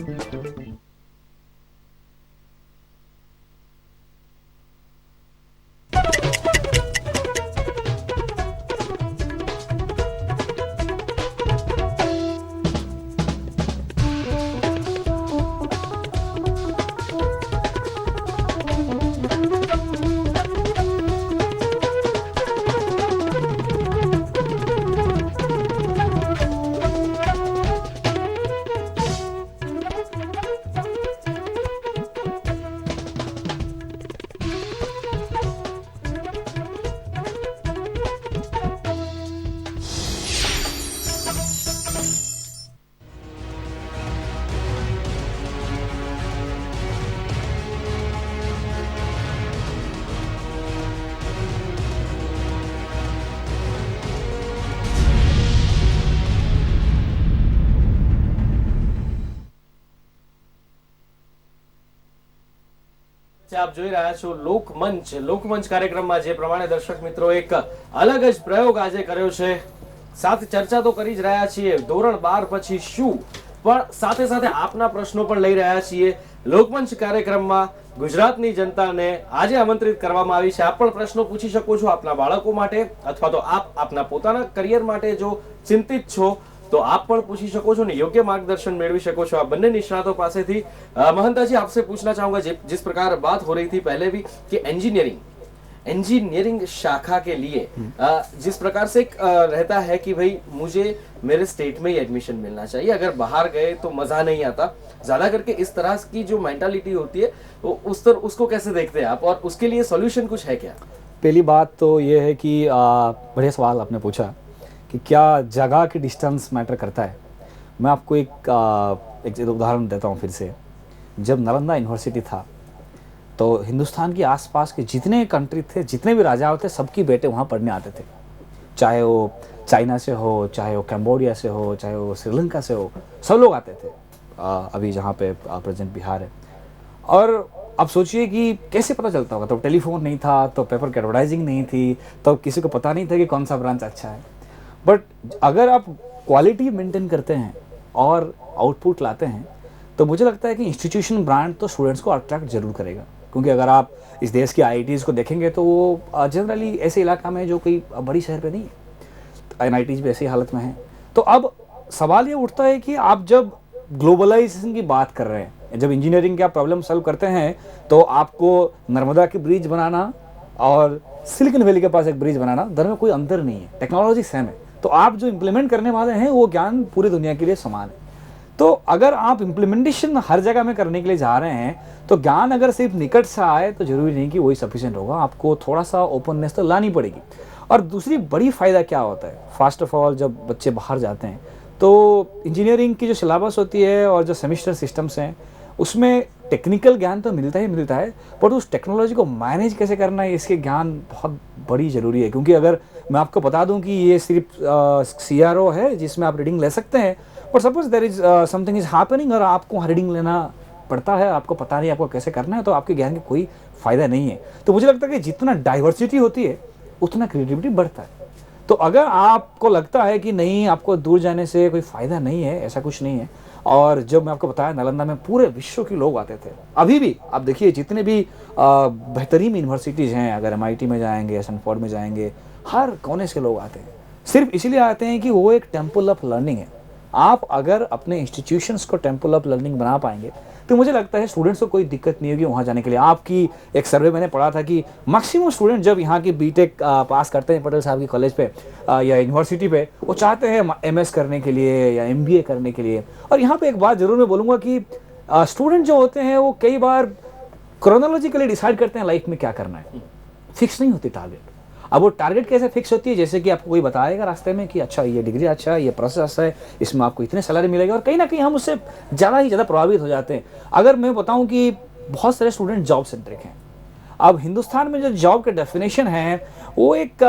આપ જોઈ રહ્યા છો લોકમંચ કાર્યક્રમમાં જે પ્રમાણે દર્શક મિત્રો એક અલગ જ પ્રયોગ આજે કર્યો છે. સાથે ચર્ચા તો કરી જ રહ્યા છીએ ધોરણ 12 પછી શું, પણ સાથે સાથે આપના પ્રશ્નો પણ લઈ રહ્યા છીએ. લોકમંચ કાર્યક્રમમાં ગુજરાતની જનતાને આજે આમંત્રિત કરવામાં આવી છે. આપ પણ પ્રશ્નો પૂછી શકો છો આપના બાળકો માટે, અથવા તો આપ આપના પોતાના કરિયર માટે જો ચિંતિત છો तो आप पण पूछी सको छो ने योग्य मार्गदर्शन मेळवी सको छो. आ बन्ने निष्णातों पासे थी. महंता जी आपसे पूछना चाहूंगा, जिस प्रकार बात हो रही थी पहले भी कि इंजीनियरिंग शाखा के लिए जिस प्रकार से रहता है कि भाई मुझे मेरे स्टेट में ही एडमिशन मिलना चाहिए, अगर बाहर गए तो मजा नहीं आता, ज्यादा करके इस तरह की जो मेंटालिटी होती है वो उसको कैसे देखते हैं आप, और उसके लिए सॉल्यूशन कुछ है क्या? पहली बात तो ये है कि बढ़िया सवाल आपने पूछा कि क्या जगह की डिस्टेंस मैटर करता है. मैं आपको एक उदाहरण देता हूँ फिर से. जब नालंदा यूनिवर्सिटी था तो हिंदुस्तान के आसपास के जितने कंट्री थे, जितने भी राजा थे, सबके बेटे वहाँ पढ़ने आते थे. चाहे वो चाइना से हो, चाहे वो कैम्बोडिया से हो, चाहे वो श्रीलंका से हो, सब लोग आते थे. अभी जहाँ पे प्रेजेंट बिहार है. और अब सोचिए कि कैसे पता चलता होगा. तो टेलीफोन नहीं था, तो पेपर की एडवर्टाइजिंग नहीं थी, तो किसी को पता नहीं था कि कौन सा ब्रांच अच्छा है. बट अगर आप क्वालिटी मेंटेन करते हैं और आउटपुट लाते हैं तो मुझे लगता है कि इंस्टीट्यूशन ब्रांड तो स्टूडेंट्स को अट्रैक्ट जरूर करेगा. क्योंकि अगर आप इस देश की IITs को देखेंगे तो वो जनरली ऐसे इलाका में जो कोई बड़ी शहर पे नहीं है, NITs भी ऐसी हालत में है. तो अब सवाल ये उठता है कि आप जब ग्लोबलाइजेशन की बात कर रहे हैं, जब इंजीनियरिंग के आप प्रॉब्लम सॉल्व करते हैं, तो आपको नर्मदा की ब्रिज बनाना और सिलिकॉन वैली के पास एक ब्रिज बनाना, दोनों में कोई अंतर नहीं है, टेक्नोलॉजी सेम है. तो आप जो इम्प्लीमेंट करने वाले हैं वो ज्ञान पूरी दुनिया के लिए समान है. तो अगर आप इम्प्लीमेंटेशन हर जगह में करने के लिए जा रहे हैं तो ज्ञान अगर सिर्फ निकट से आए तो जरूरी नहीं कि वही सफिशिएंट होगा. आपको थोड़ा सा ओपननेस तो लानी पड़ेगी. और दूसरी बड़ी फ़ायदा क्या होता है, फर्स्ट ऑफ ऑल जब बच्चे बाहर जाते हैं तो इंजीनियरिंग की जो सिलेबस होती है और जो सेमिस्टर सिस्टम्स हैं उसमें टेक्निकल ज्ञान तो मिलता ही मिलता है, बट उस टेक्नोलॉजी को मैनेज कैसे करना है इसके ज्ञान बहुत बड़ी ज़रूरी है. क्योंकि अगर मैं आपको बता दूं कि ये सिर्फ CRO है जिसमें आप रीडिंग ले सकते हैं, but suppose there is something is happening और आपको वहाँ रीडिंग लेना पड़ता है, आपको पता नहीं आपको कैसे करना है, तो आपके ज्ञान का कोई फ़ायदा नहीं है. तो मुझे लगता है कि जितना डाइवर्सिटी होती है उतना क्रिएटिविटी बढ़ता है. तो अगर आपको लगता है कि नहीं आपको दूर जाने से कोई फ़ायदा नहीं है, ऐसा कुछ नहीं है. और जब मैं आपको बताया नालंदा में पूरे विश्व के लोग आते थे. अभी भी आप देखिए जितने भी बेहतरीन यूनिवर्सिटीज़ हैं, अगर MIT में जाएंगे, स्टैनफोर्ड में जाएंगे, हर कोने से लोग आते हैं. सिर्फ इसीलिए आते हैं कि वो एक टेम्पल ऑफ लर्निंग है. आप अगर अपने इंस्टीट्यूशंस को टेम्पल ऑफ लर्निंग बना पाएंगे तो मुझे लगता है स्टूडेंट्स को कोई दिक्कत नहीं होगी वहाँ जाने के लिए. आपकी एक सर्वे मैंने पढ़ा था कि मैक्सिमम स्टूडेंट जब यहाँ की BTech पास करते हैं पटेल साहब की कॉलेज पे या यूनिवर्सिटी पे, वो चाहते हैं MS करने के लिए या MBA करने के लिए. और यहाँ पे एक बात ज़रूर मैं बोलूँगा कि स्टूडेंट जो होते हैं वो कई बार क्रोनोलॉजिकली डिसाइड करते हैं लाइफ में क्या करना है, फिक्स नहीं होती टारगेट. अब वो टारगेट कैसे फिक्स होती है, जैसे कि आपको कोई बताएगा रास्ते में कि अच्छा ये डिग्री अच्छा है, ये प्रोसेस अच्छा है, इसमें आपको इतने सैलरी मिलेगी, और कहीं ना कहीं हम उससे ज़्यादा ही ज़्यादा प्रभावित हो जाते हैं. अगर मैं बताऊं कि बहुत सारे स्टूडेंट जॉब सेंट्रिक हैं, अब हिंदुस्तान में जो जॉब के डेफिनेशन है वो एक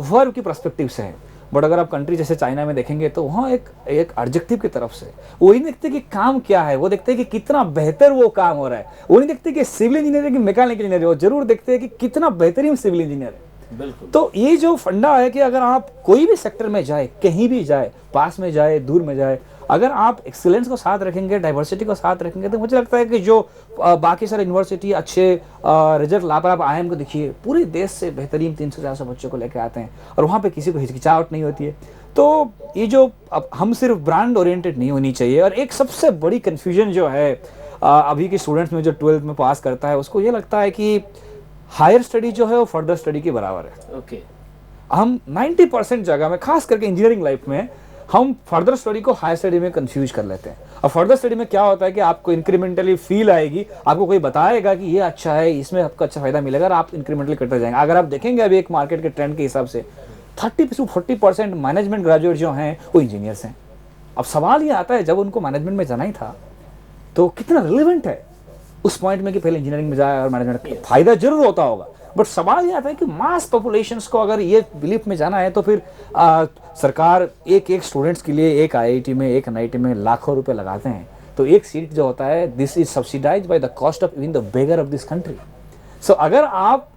वर्ब की पर्सपेक्टिव से है, बट अगर आप कंट्री जैसे चाइना में देखेंगे तो वहाँ एक एडजेक्टिव की तरफ से वो नहीं देखते कि काम क्या है, वो देखते हैं कि कितना बेहतर वो काम हो रहा है। वो नहीं देखते कि सिविल इंजीनियर की मैकेनिकल इंजीनियर, वो जरूर देखते हैं कि कितना बेहतरीन सिविल इंजीनियर है। बिल्कुल। तो ये जो फंडा है कि अगर आप कोई भी सेक्टर में जाए, कहीं भी जाए, पास में जाए, दूर में जाए, अगर आप एक्सीलेंस को साथ रखेंगे, डाइवर्सिटी को साथ रखेंगे, तो मुझे लगता है कि जो बाकी सारे यूनिवर्सिटी अच्छे रिजल्ट ला पर, आप IIM को देखिए, पूरे देश से बेहतरीन 300-400 बच्चों को लेकर आते हैं और वहाँ पे किसी को हिचकिचाहट नहीं होती है। तो ये जो अब हम सिर्फ ब्रांड ओरिएंटेड नहीं होनी चाहिए। और एक सबसे बड़ी कन्फ्यूजन जो है अभी के स्टूडेंट्स में, जो 12th में पास करता है, उसको ये लगता है कि हायर स्टडी जो है वो फर्दर स्टडी के बराबर है। ओके। हम 90% जगह में, खास करके इंजीनियरिंग लाइफ में, हम फर्दर स्टडी को हायर स्टडी में कंफ्यूज कर लेते हैं। और फर्दर स्टडी में क्या होता है कि आपको इंक्रीमेंटली फील आएगी, आपको कोई बताएगा कि ये अच्छा है, इसमें आपको अच्छा फायदा मिलेगा, और आप इंक्रीमेंटली करते जाएंगे। अगर आप देखेंगे अभी एक मार्केट के ट्रेंड के हिसाब से 30 से 40% मैनेजमेंट ग्रेजुएट जो हैं वो इंजीनियर्स हैं। अब सवाल ये आता है, जब उनको मैनेजमेंट में जाना ही था तो कितना रिलेवेंट है उस पॉइंट में कि पहले इंजीनियरिंग में जाए और मैनेजमेंट, फायदा जरूर होता होगा, बट सवाल ये आता है कि मास पॉपुलेशंस को अगर ये बिलीफ में जाना है तो फिर सरकार एक स्टूडेंट्स के लिए एक IIT में, एक NIT में लाखों रुपए लगाते हैं, तो एक सीट जो होता है, this is subsidised by the cost of even the beggar of this country. So अगर आप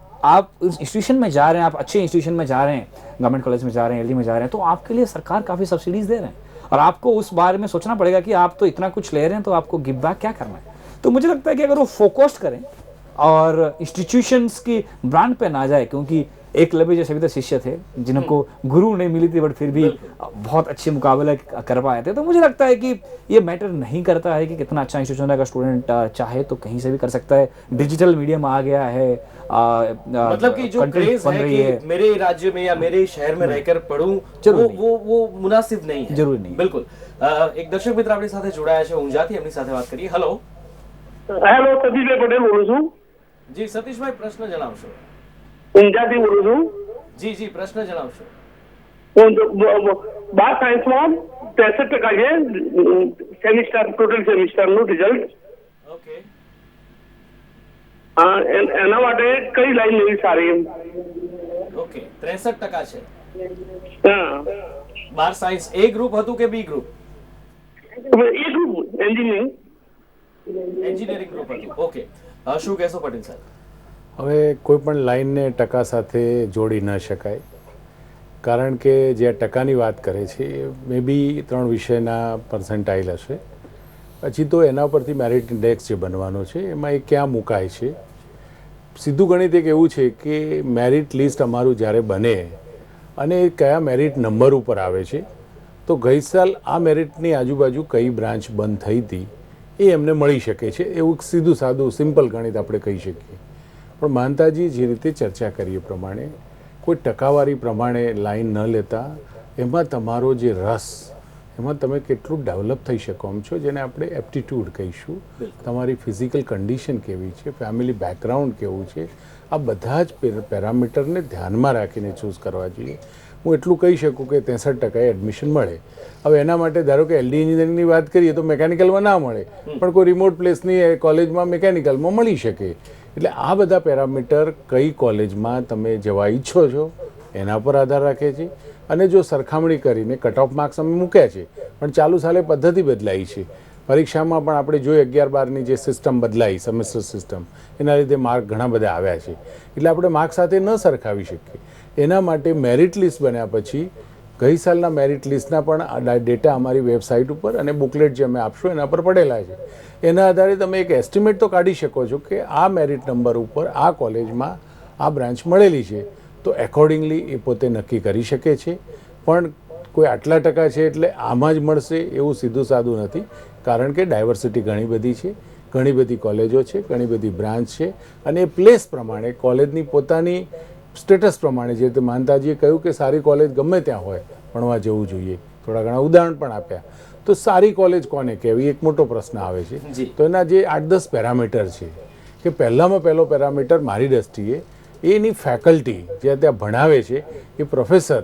उस इंस्टीट्यूशन में जा रहे हैं, आप अच्छे इंस्टीट्यूशन में जा रहे हैं, गवर्नमेंट कॉलेज में जा रहे हैं, LD में जा रहे हैं, तो आपके लिए सरकार काफ़ी सब्सिडीज दे रहे हैं और आपको उस बारे में सोचना पड़ेगा कि आप तो इतना कुछ ले रहे हैं, तो आपको गिव बैक क्या करना है। तो मुझे लगता है कि अगर वो फोकस्ड करें और इंस्टीट्यूशंस की ब्रांड पे ना जाए, क्योंकि एकलव्य जैसे भी तो शिष्य थे जिनको गुरु नहीं मिली थी, बट फिर भी बहुत अच्छे मुकाबले कर पाए थे। तो मुझे लगता है कि ये मैटर नहीं करता है कि कितना अच्छा इंस्टीट्यूशन है, अगर स्टूडेंट चाहे तो कहीं से भी कर सकता है। डिजिटल मीडियम आ गया है, मतलब कि जो क्रेज है कि मेरे राज्य में या मेरे शहर में रहकर पढ़ूं, वो मुनासिब नहीं है, जरूरी नहीं। बिल्कुल। एक दर्शक मित्र આપણી સાથે જોડાયા છે ઊંઝાથી, એમની સાથે વાત કરીએ। હેલો સતીશભાઈ પટેલ બોલું છું। જી સતીશભાઈ, પ્રશ્ન જણાવશો? ઊંઝાથી બોલું છું। જી પ્રશ્ન જણાવશો? 12 સાયન્સમાં 63% છે સેમિસ્ટર, ટોટલ સેમિસ્ટરનું રિઝલ્ટ। ઓકે। એના માટે કઈ લાઈન લેવી સારી? ઓકે, 63% છે। હા, 12 સાયન્સ A ગ્રુપ હતું કે B ગ્રુપ? એ ગ્રુપ એન્જિનિયરિંગ ગ્રુપ હતું। ઓકે, શું કહેશો પટેલ સાહેબ? હવે કોઈ પણ લાઈનને ટકા સાથે જોડી ન શકાય, કારણ કે જે ટકાની વાત કરે છે એ મે બી 3 વિષયના પર્સન્ટાઇલ હશે, પછી તો એના પરથી મેરિટ ઇન્ડેક્સ જે બનવાનો છે એમાં એ ક્યાં મુકાય છે। સીધું ગણિત એક એવું છે કે મેરિટ લિસ્ટ અમારું જ્યારે બને અને કયા મેરિટ નંબર ઉપર આવે છે, તો ગઈ સાલ આ મેરિટની આજુબાજુ કઈ બ્રાન્ચ બંધ થઈ હતી એ એમને મળી શકે છે। એવું સીધું સાદું સિમ્પલ ગણિત આપણે કહી શકીએ। પણ માનતાજી જે રીતે ચર્ચા કરીએ પ્રમાણે કોઈ ટકાવારી પ્રમાણે લાઈન ન લેતા એમાં તમારો જે રસ, એમાં તમે કેટલું ડેવલપ થઈ શકો એમ છો, જેને આપણે એપ્ટિટ્યૂડ કહીશું, તમારી ફિઝિકલ કન્ડિશન કેવી છે, ફેમિલી બેકગ્રાઉન્ડ કેવું છે, આ બધા જ પેરામીટરને ધ્યાનમાં રાખીને ચૂઝ કરવા જોઈએ। હું એટલું કહી શકું કે 63% એડમિશન મળે। હવે એના માટે ધારો કે LD એન્જિનિયરિંગની વાત કરીએ તો મેકેનિકલમાં ના મળે, પણ કોઈ રિમોટ પ્લેસની કોલેજમાં મેકેનિકલમાં મળી શકે। એટલે આ બધા પેરામીટર કઈ કોલેજમાં તમે જવા ઈચ્છો છો એના પર આધાર રાખે છે। અને જો સરખામણી કરીને કટ ઓફ માર્ક્સ અમે મૂક્યા છે, પણ ચાલુ સાલે પદ્ધતિ બદલાઈ છે, પરીક્ષામાં પણ આપણે જોઈએ 11-12ની જે સિસ્ટમ બદલાઈ, સેમેસ્ટર સિસ્ટમ, એના લીધે માર્ક ઘણા બધા આવ્યા છે, એટલે આપણે માર્ક સાથે ન સરખાવી શકીએ। એના માટે મેરિટ લિસ્ટ બન્યા પછી ગઈ સાલના મેરિટ લિસ્ટના પણ ડેટા અમારી વેબસાઇટ ઉપર અને બુકલેટ જે અમે આપશું એના પર પડેલા છે। એના આધારે તમે એક એસ્ટિમેટ તો કાઢી શકો છો કે આ મેરિટ નંબર ઉપર આ કોલેજમાં આ બ્રાન્ચ મળેલી છે, તો એકોર્ડિંગલી એ પોતે નક્કી કરી શકે છે। પણ કોઈ આટલા ટકા છે એટલે આમાં જ મળશે એવું સીધું સાદું નથી, કારણ કે ડાયવર્સિટી ઘણી બધી છે, ઘણી બધી કોલેજો છે, ઘણી બધી બ્રાન્ચ છે, અને એ પ્લેસ પ્રમાણે કોલેજની પોતાની સ્ટેટસ પ્રમાણે, જે રીતે માનતાજીએ કહ્યું કે સારી કોલેજ ગમે ત્યાં હોય ભણવા જવું જોઈએ, થોડા ઘણા ઉદાહરણ પણ આપ્યા, તો સારી કોલેજ કોને કહેવી એક મોટો પ્રશ્ન આવે છે। તો એના જે 8-10 પેરામીટર છે કે પહેલામાં પહેલો પેરામીટર મારી દ્રષ્ટિએ એની ફેકલ્ટી જે ત્યાં ભણાવે છે એ પ્રોફેસર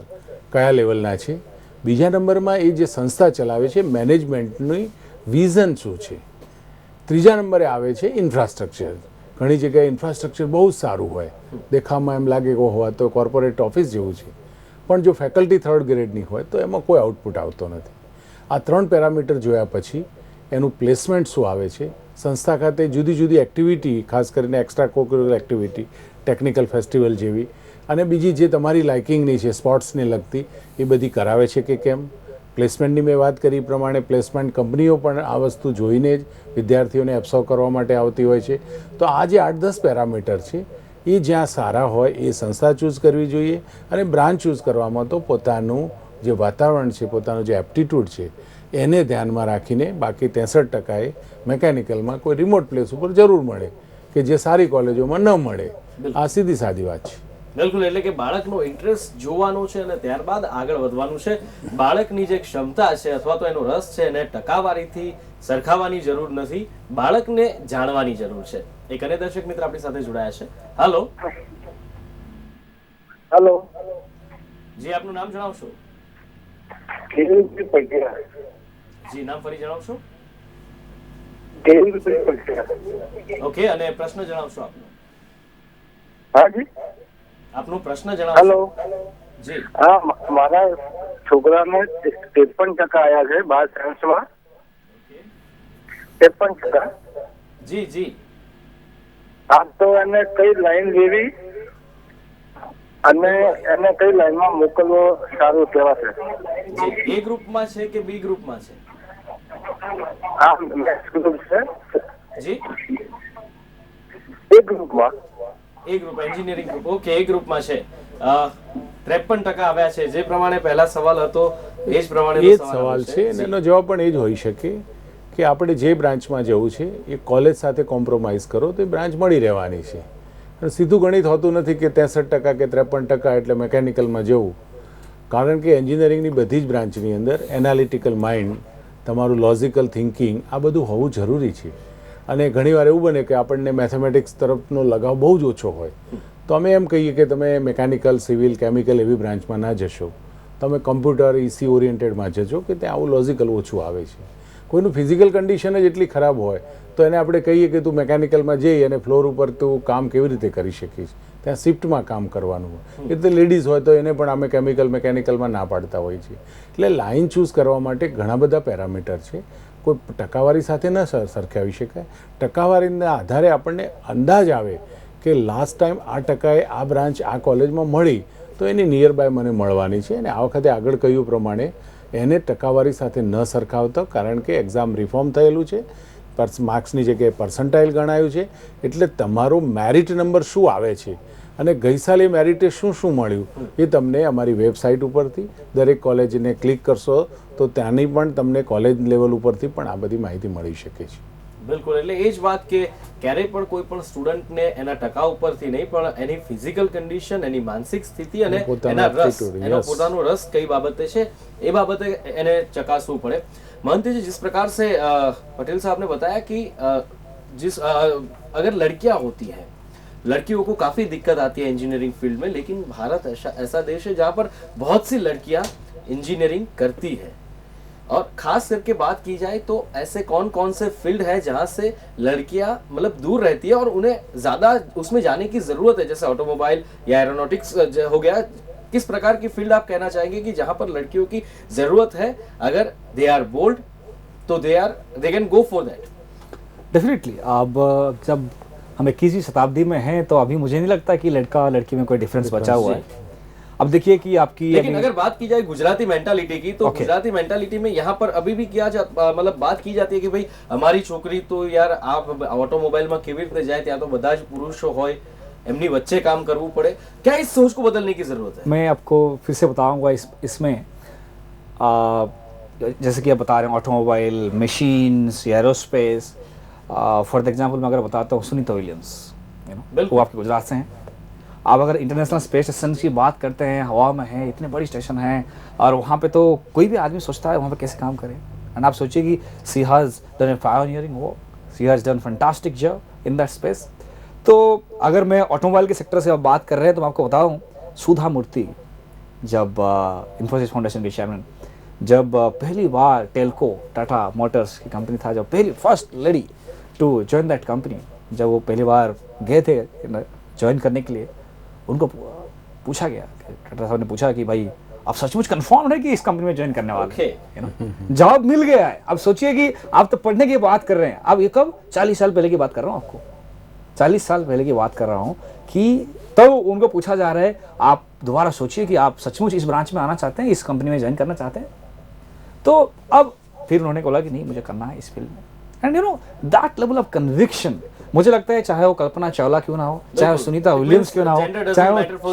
કયા લેવલના છે, બીજા નંબરમાં એ જે સંસ્થા ચલાવે છે મેનેજમેન્ટની વિઝન શું છે, ત્રીજા નંબરે આવે છે ઇન્ફ્રાસ્ટ્રક્ચર, ઘણી જગ્યાએ ઇન્ફ્રાસ્ટ્રક્ચર બહુ જ સારું હોય, દેખાવમાં એમ લાગે કે હોવા તો કોર્પોરેટ ઓફિસ જેવું છે, પણ જો ફેકલ્ટી થર્ડ ગ્રેડની હોય તો એમાં કોઈ આઉટપુટ આવતો નથી. આ 3 પેરામીટર જોયા પછી એનું પ્લેસમેન્ટ શું આવે છે, સંસ્થા ખાતે જુદી જુદી એક્ટિવિટી, ખાસ કરીને એક્સ્ટ્રા કોક્યુલર એક્ટિવિટી, ટેકનિકલ ફેસ્ટિવલ જેવી અને બીજી જે તમારી લાઇકિંગની છે, સ્પોર્ટ્સને લગતી, એ બધી કરાવે છે કે કેમ. પ્લેસમેન્ટની મેં વાત કરી પ્રમાણે પ્લેસમેન્ટ કંપનીઓ પણ આ વસ્તુ જોઈને જ વિદ્યાર્થીઓને એબ્સોર્વ કરવા માટે આવતી હોય છે. તો આ જે 8-10 પેરામીટર છે એ જ્યાં સારા હોય એ સંસ્થા ચૂઝ કરવી જોઈએ, અને બ્રાન્ચ ચૂઝ કરવામાં તો પોતાનું જે વાતાવરણ છે, પોતાનું જે એપ્ટિટ્યૂડ છે એને ધ્યાનમાં રાખીને. બાકી 63% મેકેનિકલમાં કોઈ રિમોટ પ્લેસ ઉપર જરૂર મળે કે જે સારી કોલેજોમાં ન મળે. આ સીધી સાદી વાત છે. બિલકુલ, એટલે કે બાળકનો ઇન્ટરેસ્ટ જોવાનો છે અને ત્યારબાદ આગળ વધવાનું છે. બાળકની જે ક્ષમતા છે અથવા તો એનો રસ છે એને ટકાવારીથી સરખાવવાની જરૂર નથી, બાળકને જાણવાની જરૂર છે. એક અન્ય દર્શક મિત્ર આપણી સાથે જોડાયા છે. હાલો. હેલો જી, આપનું નામ જણાવશો? જી, નામ ફરી જણાવશો? ઓકે, અને પ્રશ્ન જણાવશો આપનો? હા જી, આપનો પ્રશ્ન જણાવશો? જી હા, મારા છોકરાને 53% આવ્યા છે 12 સાયન્સમાં. 53%. જી જી. આમ તો એને કઈ લાઈન લેવી અને એને કઈ લાઈનમાં મોકલવો સારું કહેવાશે? જી, એ ગ્રુપમાં છે કે બી ગ્રુપમાં છે? હા, મેથ્સ ગ્રુપ છે. જી, એ ગ્રુપમાં. એ ગ્રુપ એન્જિનિયરિંગ ગ્રુપ. ઓકે, એ ગ્રુપમાં છે. 53% આવ્યા છે. જે પ્રમાણે પહેલા સવાલ હતો એ જ પ્રમાણે એ જ સવાલ છે અને એનો જવાબ પણ એ જ હોઈ શકે કે આપણે જે બ્રાન્ચમાં જવું છે એ કોલેજ સાથે કોમ્પ્રોમાઇઝ કરો તો એ બ્રાન્ચ મળી રહેવાની છે. અને સીધું ગણિત હોતું નથી કે 63% કે 53% એટલે મેકેનિકલમાં જવું. કારણ કે એન્જિનિયરિંગની બધી જ બ્રાન્ચની અંદર એનાલિટિકલ માઇન્ડ, તમારું લોજિકલ થિંકિંગ, આ બધું હોવું જરૂરી છે. અને ઘણીવાર એવું બને કે આપણને મેથેમેટિક્સ તરફનો લગાવ બહુ જ ઓછો હોય તો અમે એમ કહીએ કે તમે મેકેનિકલ, સિવિલ, કેમિકલ એવી બ્રાન્ચમાં ના જશો, તમે કમ્પ્યુટર, ઇસી ઓરિએન્ટેડમાં જજો કે ત્યાં આવું લોજિકલ ઓછું આવે છે. કોઈનું ફિઝિકલ કન્ડિશન જ એટલી ખરાબ હોય તો એને આપણે કહીએ કે તું મેકેનિકલમાં જઈ અને ફ્લોર ઉપર તું કામ કેવી રીતે કરી શકીશ, ત્યાં શિફ્ટમાં કામ કરવાનું હોય. એટલે લેડીઝ હોય તો એને પણ અમે કેમિકલ, મેકેનિકલમાં ના પાડતા હોય છે. એટલે લાઇન ચૂઝ કરવા માટે ઘણા બધા પેરામીટર છે. કોઈ ટકાવારી સાથે ન સરખાવી શકાય. ટકાવારીના આધારે આપણને અંદાજ આવે કે લાસ્ટ ટાઈમ આ ટકાએ આ બ્રાન્ચ આ કોલેજમાં મળી તો એની નિયર બાય મને મળવાની છે. અને આ વખતે આગળ કહ્યું પ્રમાણે એને ટકાવારી સાથે ન સરખાવતો, કારણ કે એક્ઝામ રિફોર્મ થયેલું છે, માર્ક્સની જગ્યાએ પર્સન્ટાઇલ ગણાયું છે. એટલે તમારો મેરિટ નંબર શું આવે છે અને ગઈ સાલે મેરિટે શું શું મળ્યું એ તમને અમારી વેબસાઇટ ઉપરથી, દરેક કોલેજને ક્લિક કરશો તો ત્યાંની પણ તમને કોલેજ લેવલ ઉપરથી પણ આ બધી માહિતી મળી શકે છે. બિલકુલ, એટલે એ જ વાત કે ક્યારેય પણ કોઈ પણ સ્ટુડન્ટને એના ટકા ઉપરથી નહીં પણ એની ફિઝિકલ કન્ડિશન, એની માનસિક સ્થિતિ અને એના રસ, એનો પોતાનો રસ કઈ બાબતે છે એ બાબતે એને ચકાસવું પડે. महंत जी, जिस प्रकार से पटेल साहब ने बताया कि अगर लड़कियां होती हैं, लड़कियों को काफी दिक्कत आती है इंजीनियरिंग फील्ड में, लेकिन भारत ऐसा देश है जहां पर बहुत सी लड़कियां इंजीनियरिंग करती है. और खास करके बात की जाए तो ऐसे कौन कौन से फील्ड है जहां से लड़कियां मतलब दूर रहती है और उन्हें ज्यादा उसमें जाने की जरूरत है, जैसे ऑटोमोबाइल या एरोनॉटिक्स हो गया. किस प्रकार की फील्ड आप कहना चाहेंगे कि जहां पर लड़कियों की जरूरत है, अगर दे आर बोल्ड तो they can go for that? Definitely. अब जब हम 21वीं शताब्दी में हैं तो अभी मुझे नहीं लगता कि लड़का लड़की में कोई डिफरेंस बचा हुआ है. अब देखिए कि आपकी, लेकिन अगर बात की जाए गुजराती मेंटालिटी की तो गुजराती मेंटालिटी में यहाँ पर अभी भी क्या मतलब बात की जाती है कि भाई हमारी छोकरी तो यार आप ऑटोमोबाइल में केवी रीते जाए ત્યાં तो બધા જ પુરુષો હોય, एमनी बच्चे काम करવું પડે. क्या इस सोच को बदलने की जरूरत है? मैं आपको फिर से बताऊंगा इसमें जैसे कि आप बता रहे हैं automobile, machines, aerospace. For the example मैं अगर बताता हूँ सुनीता विलियम्स, वो आपके गुजरात से हैं. आप अगर इंटरनेशनल स्पेस स्टेशन की बात करते हैं, हवा में है, इतने बड़ी स्टेशन है और वहाँ पे तो कोई भी आदमी सोचता है वहाँ पे कैसे काम करें. एंड आप सोचिए कि she has done a pioneering work, she has done fantastic job in that space. तो अगर मैं ऑटोमोबाइल के सेक्टर से अब बात कर रहे हैं तो मैं आपको बताऊं, सुधा मूर्ति जब इंफोसिस फाउंडेशन के चेयरमैन, जब पहली बार टेल्को टाटा मोटर्स की कंपनी था, जब पहली first lady to join that company, जब वो पहली बार गए थे ज्वाइन करने के लिए, उनको पूछा गया, कटरा साहब ने पूछा कि भाई आप सचमुच कंफर्म है कि इस कंपनी में ज्वाइन करने वाले हैं? जवाब मिल गया है। अब सोचिए कि आप तो पढ़ने की बात कर रहे हैं, अब ये कब 40 साल पहले की बात कर रहा हूँ, आपको 40 साल पहले की बात कर रहा हूँ कि तब उनको पूछा जा रहा है आप दोबारा सोचिए कि आप सचमुच इस ब्रांच में आना चाहते हैं, इस कंपनी में ज्वाइन करना चाहते हैं। तो अब फिर उन्होंने बोला कि नहीं मुझे करना है इस फील्ड में। And you know that level of conviction, मुझे लगता है चाहे वो कल्पना चावला क्यों ना हो, चाहे वो सुनीता विलियम्स क्यों ना हो,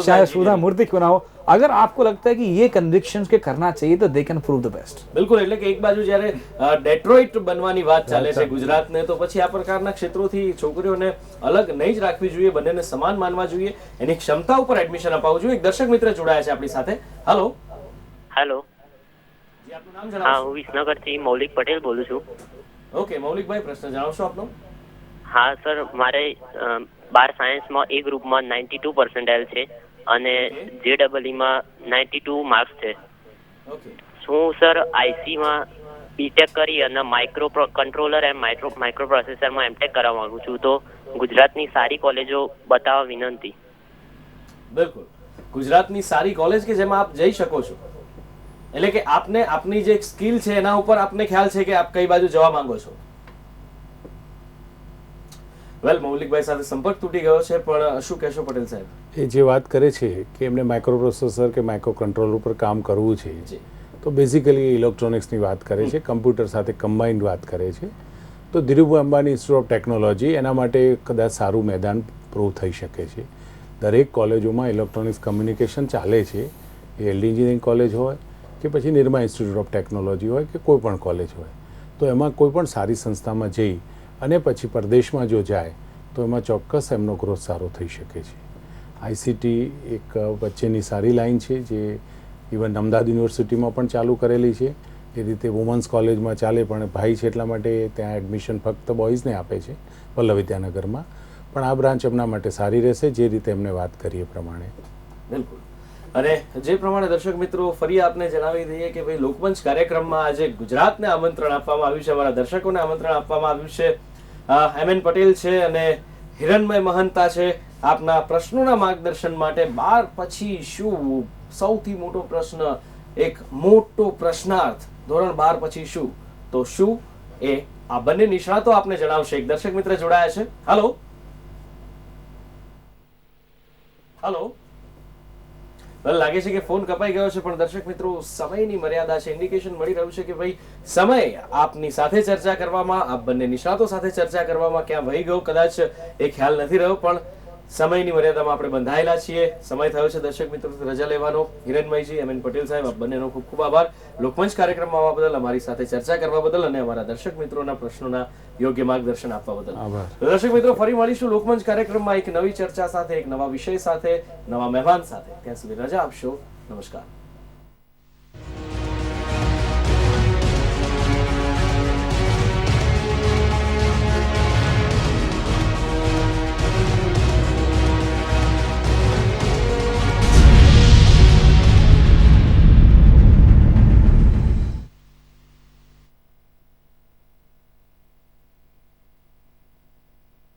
चाहे सुधा मूर्ति क्यों ना हो, अगर आपको लगता है कि ये कन्विक्शन के करना चाहिए तो they can prove the best. બિલકુલ, એટલે કે એક બાજુ જ્યારે ડેટ્રોઇટ બનવાની વાત ચાલે છે ગુજરાતને, તો પછી આ પ્રકારના ક્ષેત્રોથી છોકરીઓને અલગ નહીં જ રાખવી જોઈએ, બંનેને સમાન માનવા જોઈએ, એની ક્ષમતા ઉપર એડમિશન અપાવવું જોઈએ। એક દર્શક મિત્ર જોડાયા છે આપણી સાથે। હેલો હેલો, જી, આપનું નામ હા જણાવશો? હું વિસનગરથી મૌલિક પટેલ બોલું છું। ઓકે મૌલિકભાઈ, પ્રશ્ન જણાવશો આપનો? હા સર, મારે 12 સાયન્સમાં એ ગ્રુપમાં 92 પર્સન્ટાઇલ છે અને JEE-માં 92 માર્ક્સ છે। ઓકે, હું સર આઈસીમાં બીટેક કરી અને માઇક્રો કંટ્રોલર એન્ડ માઇક્રો પ્રોસેસરમાં એમટેક કરવા માંગુ છું, તો ગુજરાતની સારી કોલેજો બતાવવા વિનંતી। બિલકુલ, ગુજરાતની સારી કોલેજ કે જેમાં આપ જઈ શકો છો, એટલે કે આપને આપની જે સ્કિલ છે એના ઉપર આપને ખ્યાલ છે કે આપ કઈ બાજુ જવા માંગો છો। વેલ, મૌલિકભાઈ સાથે સંપર્ક તૂટી ગયો છે, પણ શું કહેશો પટેલ સાહેબ? એ જે વાત કરે છે કે એમને માઇક્રો પ્રોસેસર કે માઇક્રો કંટ્રોલ ઉપર કામ કરવું છે, જી, તો બેઝિકલી ઇલેક્ટ્રોનિક્સની વાત કરે છે, કમ્પ્યુટર સાથે કમ્બાઇન્ડ વાત કરે છે, તો Dhirubhai Ambani institute of technology એના માટે કદાચ સારું મેદાન પ્રૂવ થઈ શકે છે। દરેક કોલેજોમાં ઇલેક્ટ્રોનિક્સ કમ્યુનિકેશન ચાલે છે, એ એલડી એન્જિનિયરિંગ કોલેજ હોય કે પછી નિરમા ઇન્સ્ટિટ્યૂટ ઓફ ટેકનોલોજી હોય કે કોઈ પણ કોલેજ હોય, તો એમાં કોઈ પણ સારી સંસ્થામાં જઈ અને પછી પરદેશમાં જો જાય તો એમાં ચોક્કસ એમનો ગ્રોથ સારો થઈ શકે છે। આઈસીટી એક વચ્ચેની સારી લાઈન છે જે ઇવન અમદાવાદ યુનિવર્સિટીમાં પણ ચાલુ કરેલી છે, એ રીતે વુમન્સ કોલેજમાં ચાલે, પણ ભાઈ છે એટલા માટે ત્યાં એડમિશન ફક્ત બોયઝને આપે છે વલ્લભ વિદ્યાનગરમાં, પણ આ બ્રાન્ચ એમના માટે સારી રહેશે જે રીતે એમને વાત કરી એ પ્રમાણે। બિલકુલ, અને જે પ્રમાણે દર્શક મિત્રો ફરી આપને જણાવી દઈએ કે ભાઈ લોકમંચ કાર્યક્રમમાં આજે ગુજરાતને આમંત્રણ આપવામાં આવ્યું છે, અમારા દર્શકોને આમંત્રણ આપવામાં આવ્યું છે। એમએન પટેલ છે અને હિરણમય મહંતા છે આપના પ્રશ્નોના માર્ગદર્શન માટે। 12 પછી શું સૌથી મોટો પ્રશ્ન, એક મોટો પ્રશ્નાર્થ, ધોરણ 12 પછી શું, તો શું એ આ બંને નિષ્ણાતો આપને જણાવશે। એક દર્શક મિત્ર જોડાયા છે। હેલો હેલો, લાગે છે કે ફોન કપાઈ ગયો છે, પણ દર્શક મિત્રો સમયની મર્યાદા છે, ઇન્ડિકેશન મળી રહ્યું છે કે ભાઈ સમય આપની સાથે ચર્ચા કરવામાં, આપ બંને નિષ્ણાતો સાથે ચર્ચા કરવામાં ક્યાં વહી ગયો કદાચ એ ખ્યાલ નથી રહ્યો, પણ સમયની મર્યાદામાં આપણે બંધાયેલા છીએ। સમય થયો છે દર્શક મિત્રો રજા લેવાનો। હિરણમયજી, એમએન પટેલ સાહેબ, આપ બંનેનો ખૂબ ખૂબ આભાર લોકમંચ કાર્યક્રમમાં આવવા બદલ, અમારી સાથે ચર્ચા કરવા બદલ અને અમારા દર્શક મિત્રોના પ્રશ્નોના યોગ્ય માર્ગદર્શન આપવા બદલ આભાર। દર્શક મિત્રો, ફરી મળીશું લોકમંચ કાર્યક્રમમાં એક નવી ચર્ચા સાથે, એક નવા વિષય સાથે, નવા મહેમાન સાથે। ત્યાં સુધી રજા આપશો। નમસ્કાર।